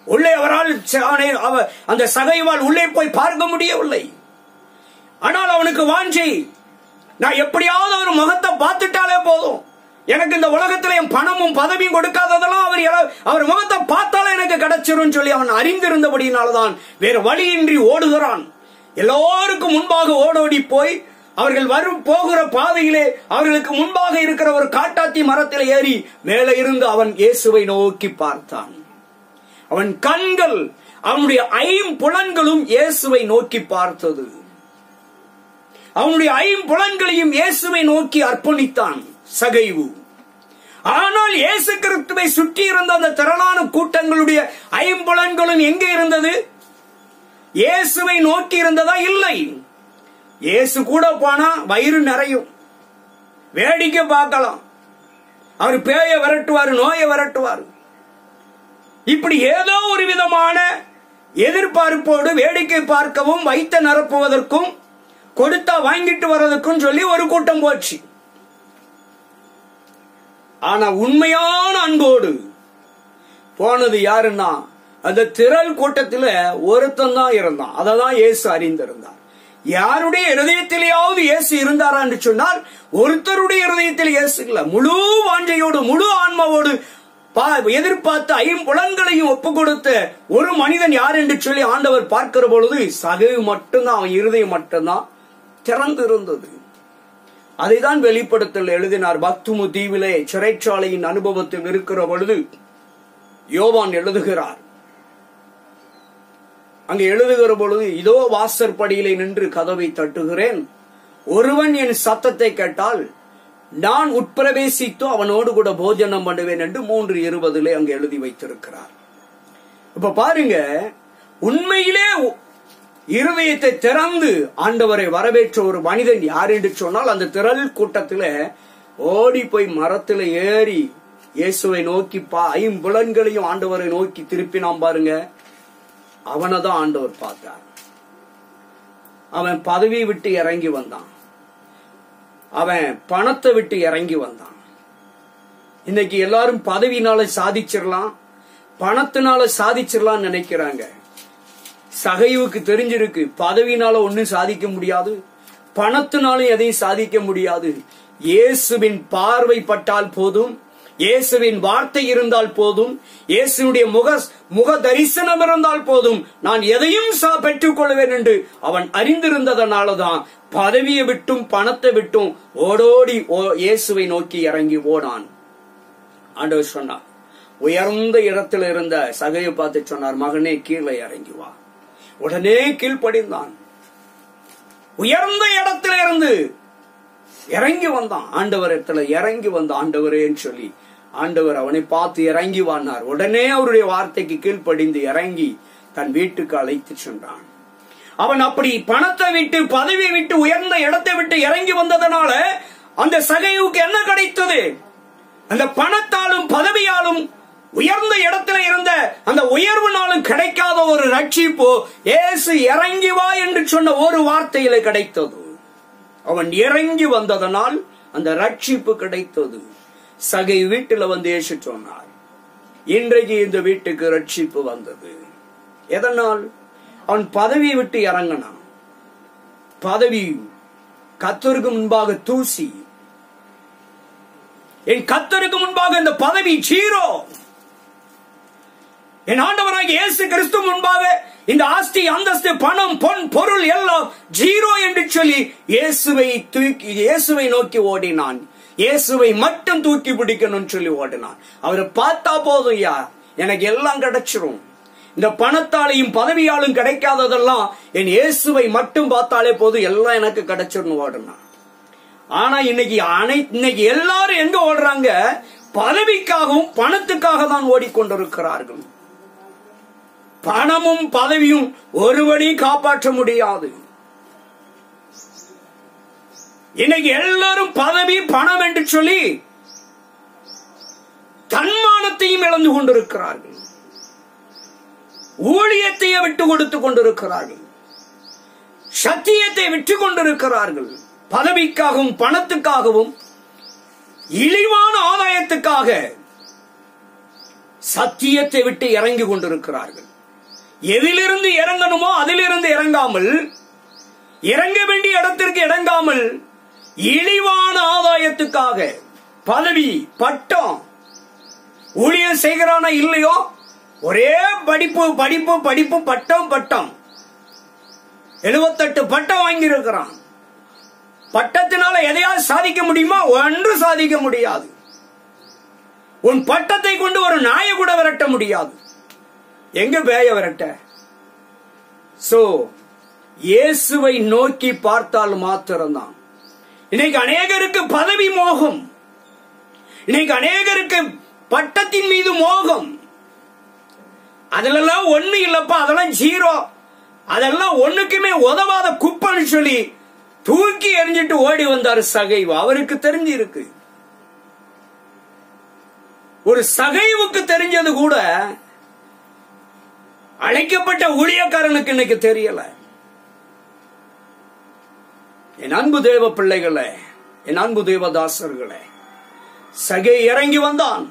உள்ளே அவரால் அந்த சகைவால் உள்ளே போய் பார்க்க முடியவில்லை. ஆனால் அவனுக்கு வாஞ்சை, நான் எப்படியாவது ஒரு முகத்தை பார்த்துட்டாலே போதும், எனக்கு இந்த உலகத்தில் என் பணமும் பதவியும் கொடுக்காததெல்லாம் அவர் முகத்தை பார்த்தாலே எனக்கு கிடைச்சிரும் சொல்லி அவன் அறிந்திருந்தபடியினால்தான் வேறு வழியின்றி ஓடுகிறான். எல்லோருக்கும் முன்பாக ஓடோடி போய் அவர்கள் போகிற பாதையிலே அவர்களுக்கு முன்பாக இருக்கிற ஒரு காட்டாத்தி மரத்தில் ஏறி மேலே இருந்து அவன் இயேசுவை நோக்கி பார்த்தான். அவன் கண்கள், அவனுடைய ஐம்புலன்களும் இயேசுவை நோக்கி பார்த்தது. அவனுடைய ஐம்புலன்களையும் இயேசுவை நோக்கி அர்ப்பணித்தான் சகைவு. ஆனால் இயேசு கிறிஸ்துவை சுற்றி இருந்த அந்த திரளான கூட்டங்களுடைய ஐம்புலன்களும் எங்கே இருந்தது? இயேசுவை நோக்கி இருந்ததா? இல்லை. இயேசு கூட போனா வயிறு நிறையும், வேடிக்கை பார்க்கலாம், அவர் பேயை விரட்டுவார், நோயை விரட்டுவார். இப்படி ஏதோ ஒரு விதமான எதிர்பார்ப்போடு வேடிக்கை பார்க்கவும், வைத்த நிரப்புவதற்கும், கொடுத்தா வாங்கிட்டு வர்றதுக்கும் சொல்லி ஒரு கூட்டம் போச்சு. ஆனா உண்மையான அன்போடு போனது யாருன்னா அந்த திரள் கூட்டத்துல ஒருத்தன் தான் இருந்தான். அததான் இயேசு அறிந்திருந்தார். யாருடைய இருதயத்திலேயாவது இயேசு இருந்தாரா என்று சொன்னால் ஒருத்தருடைய இருதயத்தில் இயேசு இல்ல. முழு வாஞ்சையோடு முழு ஆன்மாவோடு எதிர்பார்த்த ஐம்புலன்களையும் ஒப்பு கொடுத்த ஒரு மனிதன் யார் என்று சொல்லி ஆண்டவர் பார்க்கிற பொழுது சகேயு மட்டும்தான், அவன் இருதயம் மட்டும்தான் திறந்து இருந்தது. அதைதான் வெளிப்படுத்தல் எழுதினார். பக்துமு தீவிலே சிறைச்சாலையின் அனுபவத்தில் இருக்கிற பொழுது யோவான் எழுதுகிறார். அங்கே எழுதுகிற பொழுது, இதோ வாசற்படியிலே நின்று கதவை தட்டுகிறேன், ஒருவன் என் சத்தத்தை கேட்டால் நான் உட்பிரவேசித்து அவனோடு கூட போஜனம் பண்ணுவேன் என்று 3:20 அங்கே எழுதி வைத்திருக்கிறார். இப்ப பாருங்க, உண்மையிலே இருதயத்தை திறந்து ஆண்டவரை வரவேற்ற ஒரு மனிதன் யார் என்று சொன்னால் அந்த திரள் கூட்டத்தில ஓடி போய் மரத்தில் ஏறி இயேசுவை நோக்கி ஐம்புலன்களையும் ஆண்டவரை நோக்கி திருப்பினான் பாருங்க. அவனதான் ஆண்டவர் பார்த்தார். அவன் பதவி விட்டு இறங்கி வந்தான். அவன் பணத்தை விட்டு இறங்கி வந்தான். இன்னைக்கு எல்லாரும் பதவினால சாதிச்சிடலாம், பணத்தினால சாதிச்சிடலாம் நினைக்கிறாங்க. சகைவுக்கு தெரிஞ்சிருக்கு, பதவினால ஒன்னும் சாதிக்க முடியாது, பணத்தினாலும் எதையும் சாதிக்க முடியாது. இயேசுவின் பார்வை பட்டால் போதும், இயேசுவின் வார்த்தை இருந்தால் போதும், இயேசுடைய முக தரிசனம் இருந்தால் போதும், நான் எதையும் பெற்றுக் கொள்வேன் என்று அவன் அறிந்திருந்ததனாலதான் பதவியை விட்டும் பணத்தை விட்டும் ஓடோடி இயேசுவை நோக்கி இறங்கி ஓடான். ஆண்டவர் சொன்னார், உயர்ந்த இடத்துல இருந்த சகையை பார்த்து சொன்னார், மகனே கீழே இறங்கி வா. உடனே கீழ்ப்படிந்தான். உயர்ந்த இடத்துல இருந்து இறங்கி வந்தான். ஆண்டவர் இடத்துல இறங்கி வந்த ஆண்டவரேன்னு சொல்லி ஆண்டவர் அவனை பார்த்து இறங்கி வானார். உடனே அவருடைய வார்த்தைக்கு கீழ்ப்படிந்து இறங்கி தன் வீட்டுக்கு அழைத்து சென்றான். அவன் அப்படி பணத்தை விட்டு பதவியை விட்டு உயர்ந்த இடத்தை விட்டு இறங்கி வந்ததனால அந்த சகைவுக்கு என்ன கிடைத்தது? அந்த பணத்தாலும் பதவியாலும் உயர்ந்த இடத்துல இருந்த அந்த உயர்வுனாலும் கிடைக்காத ஒரு ரட்சிப்பு இயேசு இறங்கி வா என்று சொன்ன ஒரு வார்த்தையில கிடைத்தது. அவன் இறங்கி வந்ததனால் அந்த ரட்சிப்பு கிடைத்தது. சகை வீட்டுல வந்து இயேசு சொன்னார், இன்றைக்கு இந்த வீட்டுக்கு ரட்சிப்பு வந்தது. எதனால்? அவன் பதவியை விட்டு இறங்கினான். பதவி கர்த்தருக்கு முன்பாக தூசி. என் கர்த்தருக்கு முன்பாக இந்த பதவி ஜீரோ. என் ஆண்டவராகிய இயேசு கிறிஸ்து முன்பாக இந்த ஆஸ்தி அந்தஸ்து பணம் பொன் பொருள் எல்லாம் ஜீரோ என்று சொல்லி இயேசுவை நோக்கி ஓடினான். இயேசுவை மட்டும் தூக்கி பிடிக்கணும் சொல்லி ஓடினான். அவரை பார்த்தா போதும், யார் எனக்கு எல்லாம் கிடைச்சிரும், இந்த பணத்தாலையும் பதவியாலும் கிடைக்காததெல்லாம் என் இயேசுவை மட்டும் பார்த்தாலே போதும், எல்லாம் எனக்கு கிடைச்சிரும் ஓடினான். ஆனா இன்னைக்கு எல்லாரும் எங்க ஓடுறாங்க? பதவிக்காகவும் பணத்துக்காக தான் ஓடிக்கொண்டிருக்கிறார்கள். பணமும் பதவியும் ஒருவனையும் காப்பாற்ற முடியாது. இன்னைக்கு எல்லாரும் பதவி பணம் என்று சொல்லி தன்மானத்தையும் இழந்து கொண்டிருக்கிறார்கள். ஊழியத்தையே விட்டு கொடுத்து கொண்டிருக்கிறார்கள். சத்தியத்தை விட்டு கொண்டிருக்கிறார்கள். பதவிக்காகவும் பணத்துக்காகவும் இழிவான ஆதாயத்துக்காக சத்தியத்தை விட்டு இறங்கி கொண்டிருக்கிறார்கள். எதிலிருந்து இறங்கணுமோ அதிலிருந்து இறங்காமல், இறங்க வேண்டிய இடத்திற்கு இறங்காமல் இழிவான ஆதாயத்துக்காக பதவி பட்டம், ஊழியம் செய்கிறானா இல்லையோ ஒரே படிப்பு படிப்பு படிப்பு பட்டம் பட்டம் 78 பட்டம் வாங்கி இருக்கிறான். பட்டத்தினால எதையாவது சாதிக்க முடியுமா? ஒன்று சாதிக்க முடியாது. உன் பட்டத்தை கொண்டு ஒரு நாயை கூட விரட்ட முடியாது. எங்க பேய விரட்ட? இயேசுவை நோக்கி பார்த்தால் மாத்திரம்தான். இன்னைக்கு அநேகருக்கு பதவி மோகம், இன்னைக்கு அநேகருக்கு பட்டத்தின் மீது மோகம். அதெல்லாம் ஒண்ணு இல்லப்பா, அதெல்லாம் ஜீரோ, அதெல்லாம் ஒண்ணுக்குமே உதவாத குப்பன்னு சொல்லி தூக்கி எறிஞ்சிட்டு ஓடி வந்தார் சகைவு. அவருக்கு தெரிஞ்சிருக்கு. ஒரு சகைவுக்கு தெரிஞ்சது கூட அழைக்கப்பட்ட ஊழியக்காரனுக்கு இன்னைக்கு தெரியல. என் அன்பு தேவ பிள்ளைகளே, என் அன்பு தேவதாசர்களே, சகை இறங்கி வந்தான்,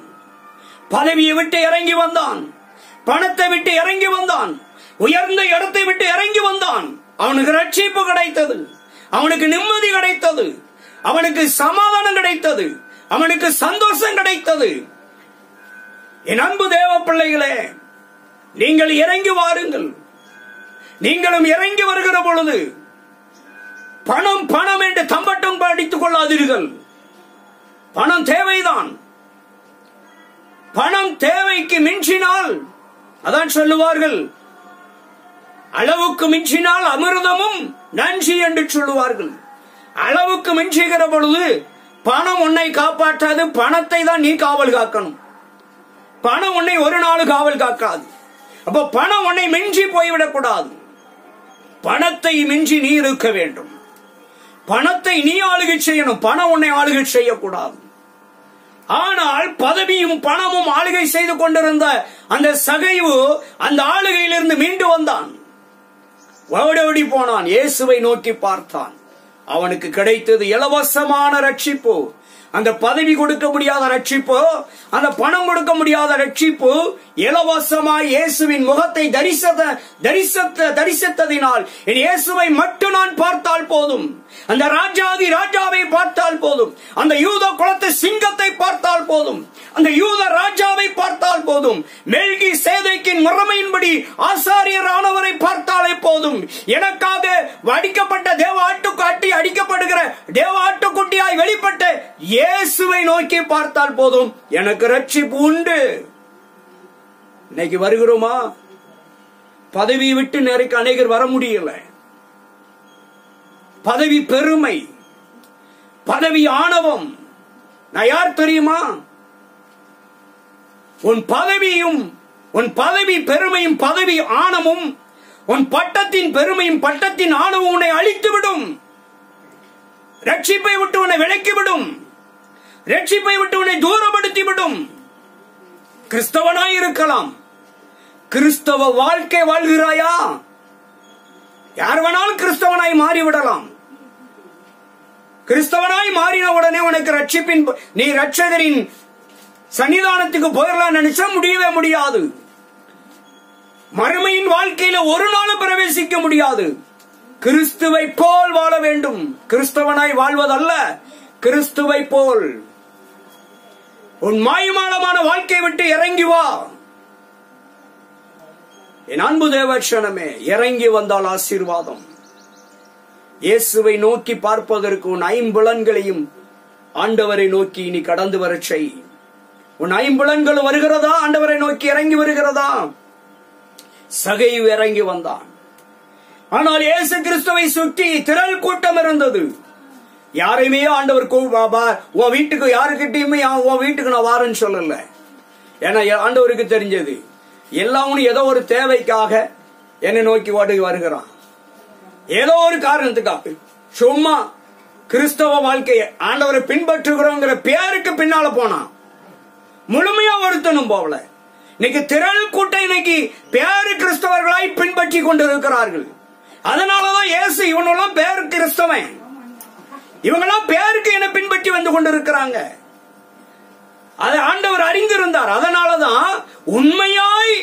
பதவியை விட்டு இறங்கி வந்தான், பணத்தை விட்டு இறங்கி வந்தான், உயர்ந்த இடத்தை விட்டு இறங்கி வந்தான். அவனுக்கு ரட்சிப்பு கிடைத்தது, அவனுக்கு நிம்மதி கிடைத்தது, அவனுக்கு சமாதானம் கிடைத்தது, அவனுக்கு சந்தோஷம் கிடைத்தது. என் அன்பு தேவ பிள்ளைகளே, நீங்கள் இறங்கி வாருங்கள். நீங்களும் இறங்கி வருகிற பொழுது பணம் பணம் என்று தம்பட்டம் அடித்துக் கொள்ளாதீர்கள். பணம் தேவைதான். பணம் தேவைக்கு மிஞ்சினால், அதான் சொல்லுவார்கள், அளவுக்கு மிஞ்சினால் அமிர்தமும் நன்றி என்று சொல்லுவார்கள். அளவுக்கு மிஞ்சுகிற பொழுது பணம் உன்னை காப்பாற்றாது, பணத்தை தான் நீ காவல் காக்கணும். பணம் உன்னை ஒரு நாள் காவல் காக்காது. அப்ப பணம் உன்னை மிஞ்சி போய்விடக் கூடாது. பணத்தை மிஞ்சி நீ இருக்க வேண்டும். பணத்தை நீ ஆளுகை செய்யணும், பணம் உன்னை ஆளுகை செய்யக்கூடாது. ஆனால் பதவியும் பணமும் ஆளுகை செய்து கொண்டிருந்த அந்த சகைவு அந்த ஆளுகையிலிருந்து மீண்டு வந்தான். ஓடி போனான், இயேசுவை நோக்கி பார்த்தான். அவனுக்கு கிடைத்தது இலவசமான ரட்சிப்பு. அந்த பதவி கொடுக்க முடியாத ரட்சிப்பு, அந்த பணம் கொடுக்க முடியாத ரட்சிப்பு, இலவசமாய் இயேசுவின் முகத்தை தரிசித்ததினால் இயேசுவை மட்டும் நான் பார்த்தால் போதும், அந்த ராஜாதி ராஜாவை பார்த்தால் போதும், அந்த யூத குலத்து சிங்கத்தை பார்த்தால் போதும், அந்த யூத ராஜாவை பார்த்தால் போதும், மெல்கி சேதைக்கின் முறைமையின்படி ஆசாரியரானவரை பார்த்தாலே போதும், எனக்காக அடிக்கப்பட்ட தேவ ஆட்டுக்குட்டி, அடிக்கப்படுகிற தேவ ஆட்டுக்குட்டியாய் வெளிப்பட்ட இயேசுவை நோக்கி பார்த்தால் போதும், எனக்கு ரட்சிப்பு உண்டு. இன்னைக்கு வருகிறோமா? பதவியை விட்டு நிறைய அநேகர் வர முடியல. பதவி பெருமை, பதவி ஆணவம். நான் யார் தெரியுமா? உன் பதவியும், உன் பதவி பெருமையும் பதவி ஆணவமும், உன் பட்டத்தின் பெருமையும் பட்டத்தின் ஆணவம் உன்னை அழித்துவிடும். ரட்சிப்பை விட்டு உன்னை விலக்கிவிடும். ரட்சிப்பை விட்டு உன்னை தூரப்படுத்திவிடும். கிறிஸ்தவனாய் இருக்கலாம், கிறிஸ்தவ வாழ்க்கை வாழ்கிறாயா? யார் வேணாலும் கிறிஸ்தவனாய் மாறிவிடலாம். கிறிஸ்தவனாய் மாறின உடனே உனக்கு ரட்சிப்பின், நீ ரட்சகரின் சன்னிதானத்துக்கு போயிடலாம் நினைச்சா முடியவே முடியாது. மறுமையின் வாழ்க்கையில ஒரு நாளும் பிரவேசிக்க முடியாது. கிறிஸ்துவை போல் வாழ வேண்டும். கிறிஸ்தவனாய் வாழ்வதல்ல, கிறிஸ்துவை போல். உன் மாய்மாலமான வாழ்க்கை விட்டு இறங்கி வா. என் அன்பு தேவச்சனமே, இறங்கி வந்தால் ஆசீர்வாதம். இயேசுவை நோக்கி பார்ப்பதற்கு உன் ஐம்புலன்களையும் ஆண்டவரை நோக்கி நீ கடந்து வர செய். உன் ஐம்புலன்கள் வருகிறதா? ஆண்டவரை நோக்கி இறங்கி வருகிறதா? சகைவு இறங்கி வந்தான். ஆனால் இயேசு கிறிஸ்துவை சுற்றி திரள் கூட்டம் இருந்தது. யாரையுமே ஆண்டவர் உன் வீட்டுக்கு, யாருக்கிட்டையுமே உன் வீட்டுக்கு நான் வாரேன்னு சொல்லல. ஏன்னா ஆண்டவருக்கு தெரிஞ்சது, எல்லாம் ஏதோ ஒரு தேவைக்காக என்னை நோக்கி ஓடி வருகிறான். ஏதோ ஒரு காரணத்துக்காக சும்மா கிறிஸ்தவ வாழ்க்கையை ஆண்டவரை பின்பற்றுகிறோங்கிற பேருக்கு பின்னால போனான். முழுமையா ஒருத்தனும் போகல. இன்னைக்கு திரள் கூட்டம் இன்னைக்கு பேரு கிறிஸ்தவர்களாய் பின்பற்றி கொண்டிருக்கிறார்கள். அதனாலதான் இயேசு இவனெல்லாம் பேரு கிறிஸ்தவன், இவங்கெல்லாம் பேருக்கு என்ன பின்பற்றி வந்து கொண்டிருக்கிறாங்க. அதை ஆண்டவர் அறிந்திருந்தார். அதனாலதான் உண்மையாய்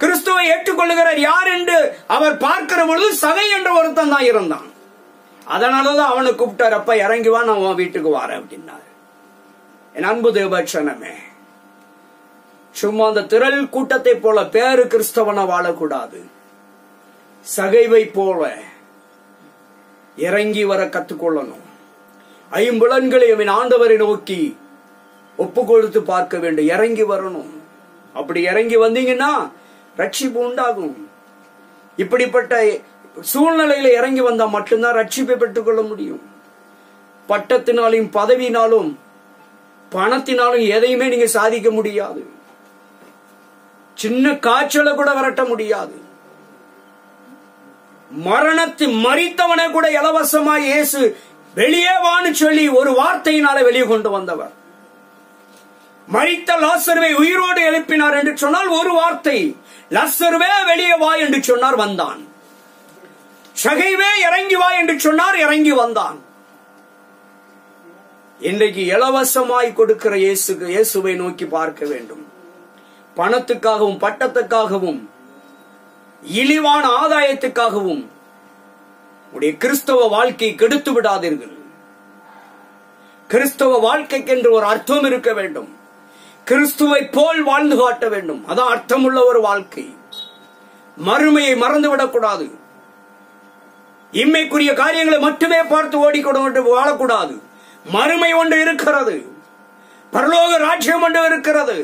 கிறிஸ்துவை ஏற்றுக்கொள்ளுகிறார் யார் என்று அவர் பார்க்கிற பொழுது சகை என்ற ஒருத்தன் தான் இருந்தான். அதனாலதான் அவனை கூப்பிட்டார், அப்ப இறங்கி வா, நான் உன் வீட்டுக்கு வரேன் அப்படின்னாரு. என் அன்பு தேவச்சனமே, சும்மா அந்த திரள் கூட்டத்தை போல பேரு கிறிஸ்தவனை வாழக்கூடாது. சகைவை போல இறங்கி வர கத்துக்கொள்ளணும். ஐம்புலன்களை அவன் ஆண்டவரை நோக்கி ஒப்பு கொடுத்து பார்க்க வேண்டும். இறங்கி வரணும். அப்படி இறங்கி வந்தீங்கன்னா ரட்சிப்பு உண்டாகும். இப்படிப்பட்ட சூழ்நிலையில இறங்கி வந்தா மட்டும்தான் ரட்சிப்பை பெற்றுக் கொள்ள முடியும். பட்டத்தினாலும் பதவியினாலும் பணத்தினாலும் எதையுமே நீங்க சாதிக்க முடியாது. சின்ன காய்ச்சலை கூட விரட்ட முடியாது. மரணத்தில் மரித்தவனை கூட இலவசமாய் இயேசு வெளியே வான்னு சொல்லி ஒரு வார்த்தையினால வெளியே கொண்டு வந்தவர். மரித்த லாசருவை உயிரோடு எழுப்பினார் என்று சொன்னால் ஒரு வார்த்தை, லாசருவே வெளியே வா என்று சொன்னார், வந்தான். சகைவே இறங்கி வா என்று சொன்னார், இறங்கி வந்தான். இன்றைக்கு இலவசமாய் கொடுக்கிற இயேசுவை நோக்கி பார்க்க வேண்டும். பணத்துக்காகவும் பட்டத்துக்காகவும் இழிவான ஆதாயத்துக்காகவும் உடைய கிறிஸ்தவ வாழ்க்கை கெடுத்து விடாதீர்கள். கிறிஸ்தவ வாழ்க்கைக்கென்று ஒரு அர்த்தம் இருக்க வேண்டும். கிறிஸ்துவை போல் வாழ்ந்து காட்ட வேண்டும். அதான் அர்த்தமுள்ள ஒரு வாழ்க்கை. மறுமையை மறந்துவிடக்கூடாது. இம்மைக்குரிய காரியங்களை மட்டுமே பார்த்து ஓடிக்கொண்டு வாழக்கூடாது. மறுமை ஒன்று இருக்கிறது. பரலோக ராஜ்யம் ஒன்று இருக்கிறது.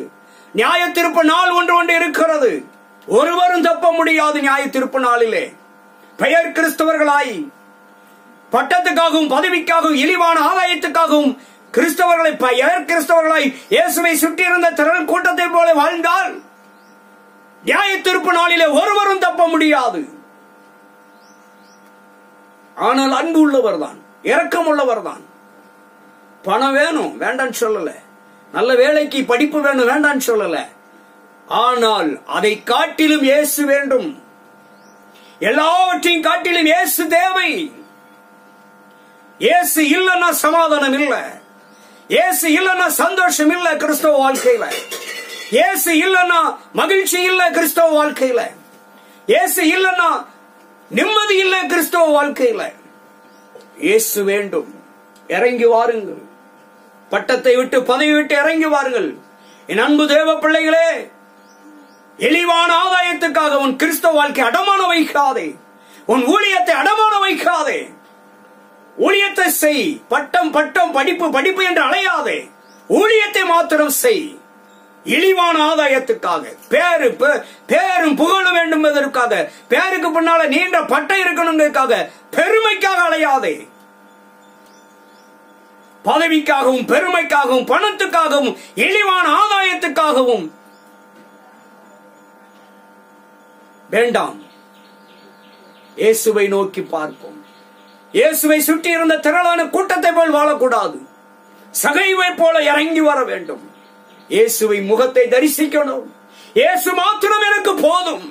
நியாய தீர்ப்பு நாள் ஒன்று இருக்கிறது. ஒருவரும் தப்ப முடியாது. நியாய தீர்ப்பு நாளிலே பெயர் கிறிஸ்தவர்களாய் பட்டத்துக்காகவும் பதவிக்காகவும் இழிவான ஆதாயத்துக்காகவும் கிறிஸ்தவர்களை பெயர் கிறிஸ்தவர்களாய் இயேசுவை சுற்றியிருந்த திரள் கூட்டத்தை போல வாழ்ந்தால் நியாய தீர்ப்பு நாளிலே ஒருவரும் தப்ப முடியாது. ஆனால் அன்பு உள்ளவர் தான், இரக்கம் உள்ளவர் தான். பணம் வேணும் வேண்டான்னு சொல்லல, நல்ல வேலைக்கு படிப்பு வேணும் வேண்டான்னு சொல்லல. ஆனால் அதை காட்டிலும் இயேசு வேண்டும். எல்லாவற்றையும் காட்டிலும் இயேசு தேவை. இயேசு இல்லைன்னா சமாதானம் இல்லை. இயேசு இல்லைன்னா சந்தோஷம் இல்லை கிறிஸ்தவ வாழ்க்கையில. இயேசு இல்லைன்னா மகிழ்ச்சி இல்லை கிறிஸ்தவ வாழ்க்கையில. இயேசு இல்லைன்னா நிம்மதி இல்லை கிறிஸ்தவ வாழ்க்கையில. இயேசு வேண்டும். இறங்கி வாருங்கள். பட்டத்தை விட்டு பதவி விட்டு இறங்கி வாருங்கள். என் அன்பு தேவ பிள்ளைகளே, இழிவான ஆதாயத்துக்காக உன் கிறிஸ்தவ வாழ்க்கை அடமான வைக்காதே. உன் ஊழியத்தை அடமான வைக்காதே. ஊழியத்தை செய். பட்டம் பட்டம் படிப்பு படிப்பு என்று அலையாதே. ஊழியத்தை மாத்திரம் செய். இழிவான ஆதாயத்துக்காக பேரும் புகழும் வேண்டும் என்பதற்காக, பேருக்கு பின்னால நீண்ட பட்டை இருக்கணுங்கிறதுக்காக, பெருமைக்காக அலையாதே. பதவிக்காகவும் பெருமைக்காகவும் பணத்துக்காகவும் இழிவான ஆதாயத்துக்காகவும் வேண்டாம். இயேசுவை நோக்கி பார்ப்போம். இயேசுவை சுற்றி இருந்த திரளான கூட்டத்தை போல் வாழக்கூடாது. சகைவை போல இறங்கி வர வேண்டும். இயேசுவை முகத்தை தரிசிக்கணும். இயேசு மாத்திரம் எனக்கு போதும்.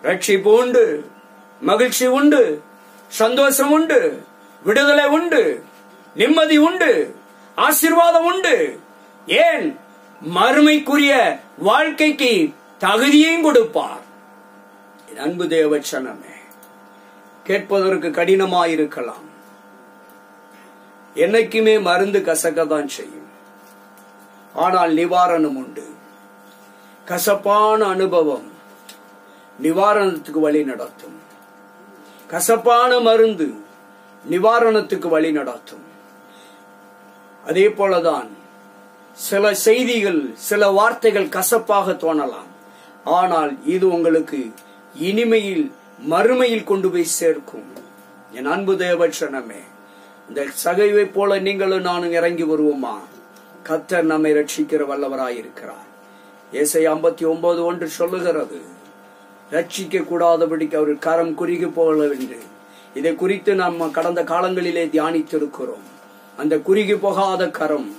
ரட்சிப்பு உண்டு, மகிழ்ச்சி உண்டு, சந்தோஷம் உண்டு, விடுதலை உண்டு, நிம்மதி உண்டு, ஆசீர்வாதம் உண்டு. ஏன்? மறுமைக்குரிய வாழ்க்கைக்கு தகுதியையும் கொடுப்பார். அன்பு தேவ சனமே, கேட்பதற்கு கடினமாயிருக்கலாம். என்னைக்குமே மருந்து கசக்கத்தான் செய்யும். ஆனால் நிவாரணம் உண்டு. கசப்பான அனுபவம் நிவாரணத்துக்கு வழி நடத்தும். கசப்பான மருந்து நிவாரணத்துக்கு வழி நடத்தும். அதே போலதான் சில செய்திகள், சில வார்த்தைகள் கசப்பாக தோணலாம். ஆனால் இது உங்களுக்கு இனிமையில் மறுமையில் கொண்டு போய் சேர்க்கும். என் அன்பு தேவச்சனமே, இந்த சகைவை போல நீங்களும் நானும் இறங்கி வருவோமா? கர்த்தர் நம்மை ரட்சிக்கிற வல்லவராயிருக்கிறார். ஏசாயா 59:1 சொல்லுகிறது, ரட்சிக்க கூடாதபடிக்கு அவர் கரம் குறுகி போகவில்லை. இதை குறித்து நம்ம கடந்த காலங்களிலே தியானித்திருக்கிறோம். அந்த குறுகி போகாத கரம்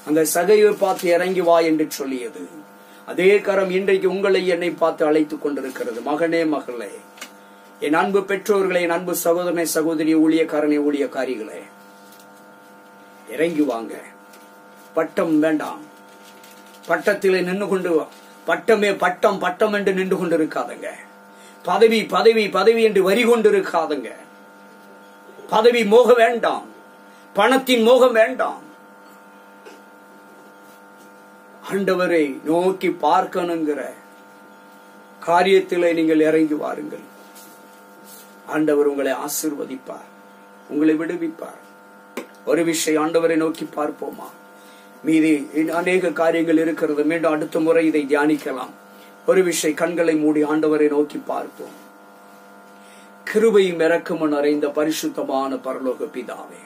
அந்த சகைவை பார்த்து இறங்கி வா என்று சொல்லியது. அதே கரம் இன்றைக்கு உங்களை என்னை பார்த்து அழைத்துக் கொண்டிருக்கிறது. மகனே, மகளே, என் அன்பு பெற்றோர்களே, என் அன்பு சகோதரனை, சகோதரி, ஊழியக்காரனை, ஊழியக்காரிகளே, இறங்கி வாங்க. பட்டம் வேண்டாம். பட்டத்திலே நின்று கொண்டு பட்டமே பட்டம் பட்டம் என்று நின்று கொண்டு இருக்காதங்க. பதவி பதவி பதவி என்று வரி கொண்டு இருக்காதங்க. பதவி மோகம் வேண்டாம். பணத்தின் மோகம் வேண்டாம். ஆண்டவரை நோக்கி பார்க்கணுங்கிற காரியத்திலே நீங்கள் இறங்கி வாருங்கள். ஆண்டவர் உங்களை ஆசீர்வதிப்பார், உங்களை விடுவிப்பார். ஒரு விஷயம், ஆண்டவரை நோக்கி பார்ப்போமா? மீதி அநேக காரியங்கள் இருக்கிறது. மீண்டும் அடுத்த முறை இதை தியானிக்கலாம். ஒரு விஷயம், கண்களை மூடி ஆண்டவரை நோக்கி பார்ப்போம். கிருபையும் இரக்கமும் நிறைந்த பரிசுத்தமான பரலோக பிதாவே,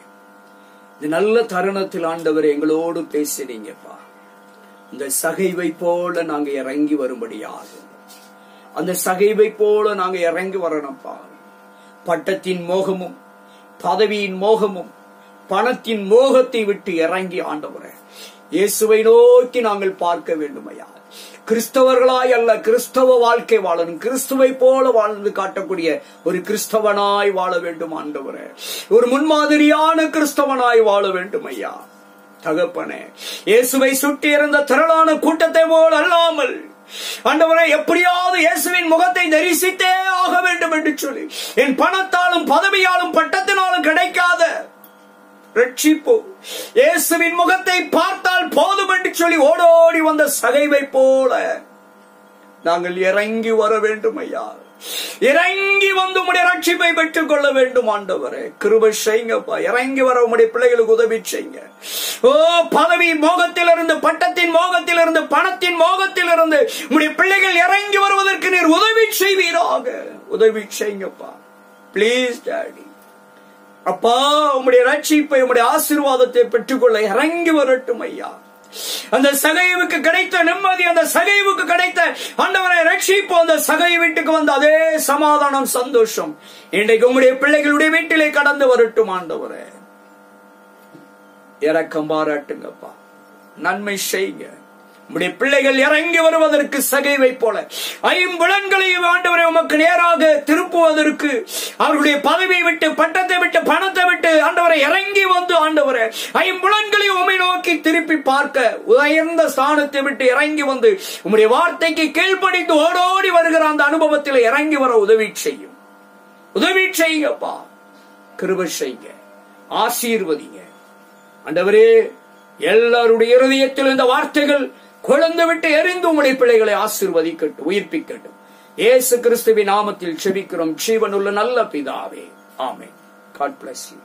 இந்த நல்ல தருணத்தில் ஆண்டவரை எங்களோடு பேசினீங்கப்பா. இந்த சகைவை போல நாங்க இறங்கி வரும்படியாக, அந்த சகைவை போல நாங்க இறங்கி வரணும்ப்பா. பட்டத்தின் மோகமும் பதவியின் மோகமும் பணத்தின் மோகத்தை விட்டு இறங்கி ஆண்டவரே இயேசுவை நோக்கி நாங்கள் பார்க்க வேண்டும் ஐயா. கிறிஸ்தவர்களாய் அல்ல, கிறிஸ்தவ வாழ்க்கை வாழணும். கிறிஸ்துவை போல வாழ்ந்து காட்டக்கூடிய ஒரு கிறிஸ்தவனாய் வாழ வேண்டும் ஆண்டவரே. ஒரு முன்மாதிரியான கிறிஸ்தவனாய் வாழ வேண்டும் ஐயா. தகப்பனே, இயேசுவை சுற்றி இருந்த திரளான கூட்டத்தை போல் அல்லாமல் ஆண்டவரே, எப்படியாவது இயேசுவின் முகத்தை தரிசித்தே ஆக வேண்டும் என்று சொல்லி, என் பணத்தாலும் பதவியாலும் பட்டத்தினாலும் கிடைக்காத ரட்சிப்பு இயேசுவின் முகத்தை பார்த்தால் போதும் என்று சொல்லி ஓடோடி வந்த சகைவை போல நாங்கள் இறங்கி வர வேண்டும் ஐயா. இறங்கி வந்து உம்முடைய ரட்சிப்பை பெற்றுக் கொள்ள வேண்டும் ஆண்டவரே. கிருபை செய்யுங்கப்பா. இறங்கி வர உம்முடைய பிள்ளைகளுக்கு உதவி செய்யுங்க. ஓ, பதவி மோகத்திலிருந்து, பட்டத்தின் மோகத்திலிருந்து, பணத்தின் மோகத்திலிருந்து உம்முடைய பிள்ளைகள் இறங்கி வருவதற்கு நீர் உதவி செய்வீராக. உதவி செய்யுங்கப்பா. Please daddy. அப்பா, உம்முடைய ரட்சிப்பை, உம்முடைய ஆசீர்வாதத்தை பெற்றுக்கொள்ள இறங்கி வரட்டும் ஐயா. அந்த சகைவுக்கு கிடைத்த நிம்மதி, அந்த சகைவுக்கு கிடைத்த ஆண்டவரை ரட்சிப்பு, அந்த சகை வீட்டுக்கு வந்த அதே சமாதானம், சந்தோஷம் இன்றைக்கு உம்முடைய பிள்ளைகளுடைய வீட்டிலே கடந்து வரட்டும் ஆண்டவரே. இரக்கம் பாராட்டுங்கப்பா. நன்மை செய்யுங்க. உம்முடைய பிள்ளைகள் இறங்கி வருவதற்கு சகைவை போல ஐம்புலன்களையும் ஆண்டவரை உமக்கு நேராக திருப்புவதற்கு, அவர்களுடைய பதவியை விட்டு, பட்டத்தை விட்டு, பணத்தை விட்டு ஆண்டவரை இறங்கி வந்து ஆண்டவரை ஐம்புலன்களையும் உம்மை நோக்கி திருப்பி பார்க்க, உயர்ந்த ஸ்தானத்தை விட்டு இறங்கி வந்து உம்முடைய வார்த்தைக்கு கீழ்ப்படிந்து ஓடோடி வருகிற அந்த அனுபவத்தில் இறங்கி வர உதவி செய்யும். உதவி செய்யுங்கப்பா. கிருபை செய்யுங்க. ஆசீர்வதிங்க ஆண்டவரே. எல்லாருடைய இருதயத்தில் இந்த வார்த்தைகள் கொழுந்து விட்டு எரிந்து உம்முடைய பிள்ளைகளை ஆசீர்வதிக்கட்டும், உயிர்ப்பிக்கட்டும். இயேசு கிறிஸ்துவின் நாமத்தில் செபிக்கிறோம் ஜீவனுள்ள நல்ல பிதாவே. ஆமென். God bless you.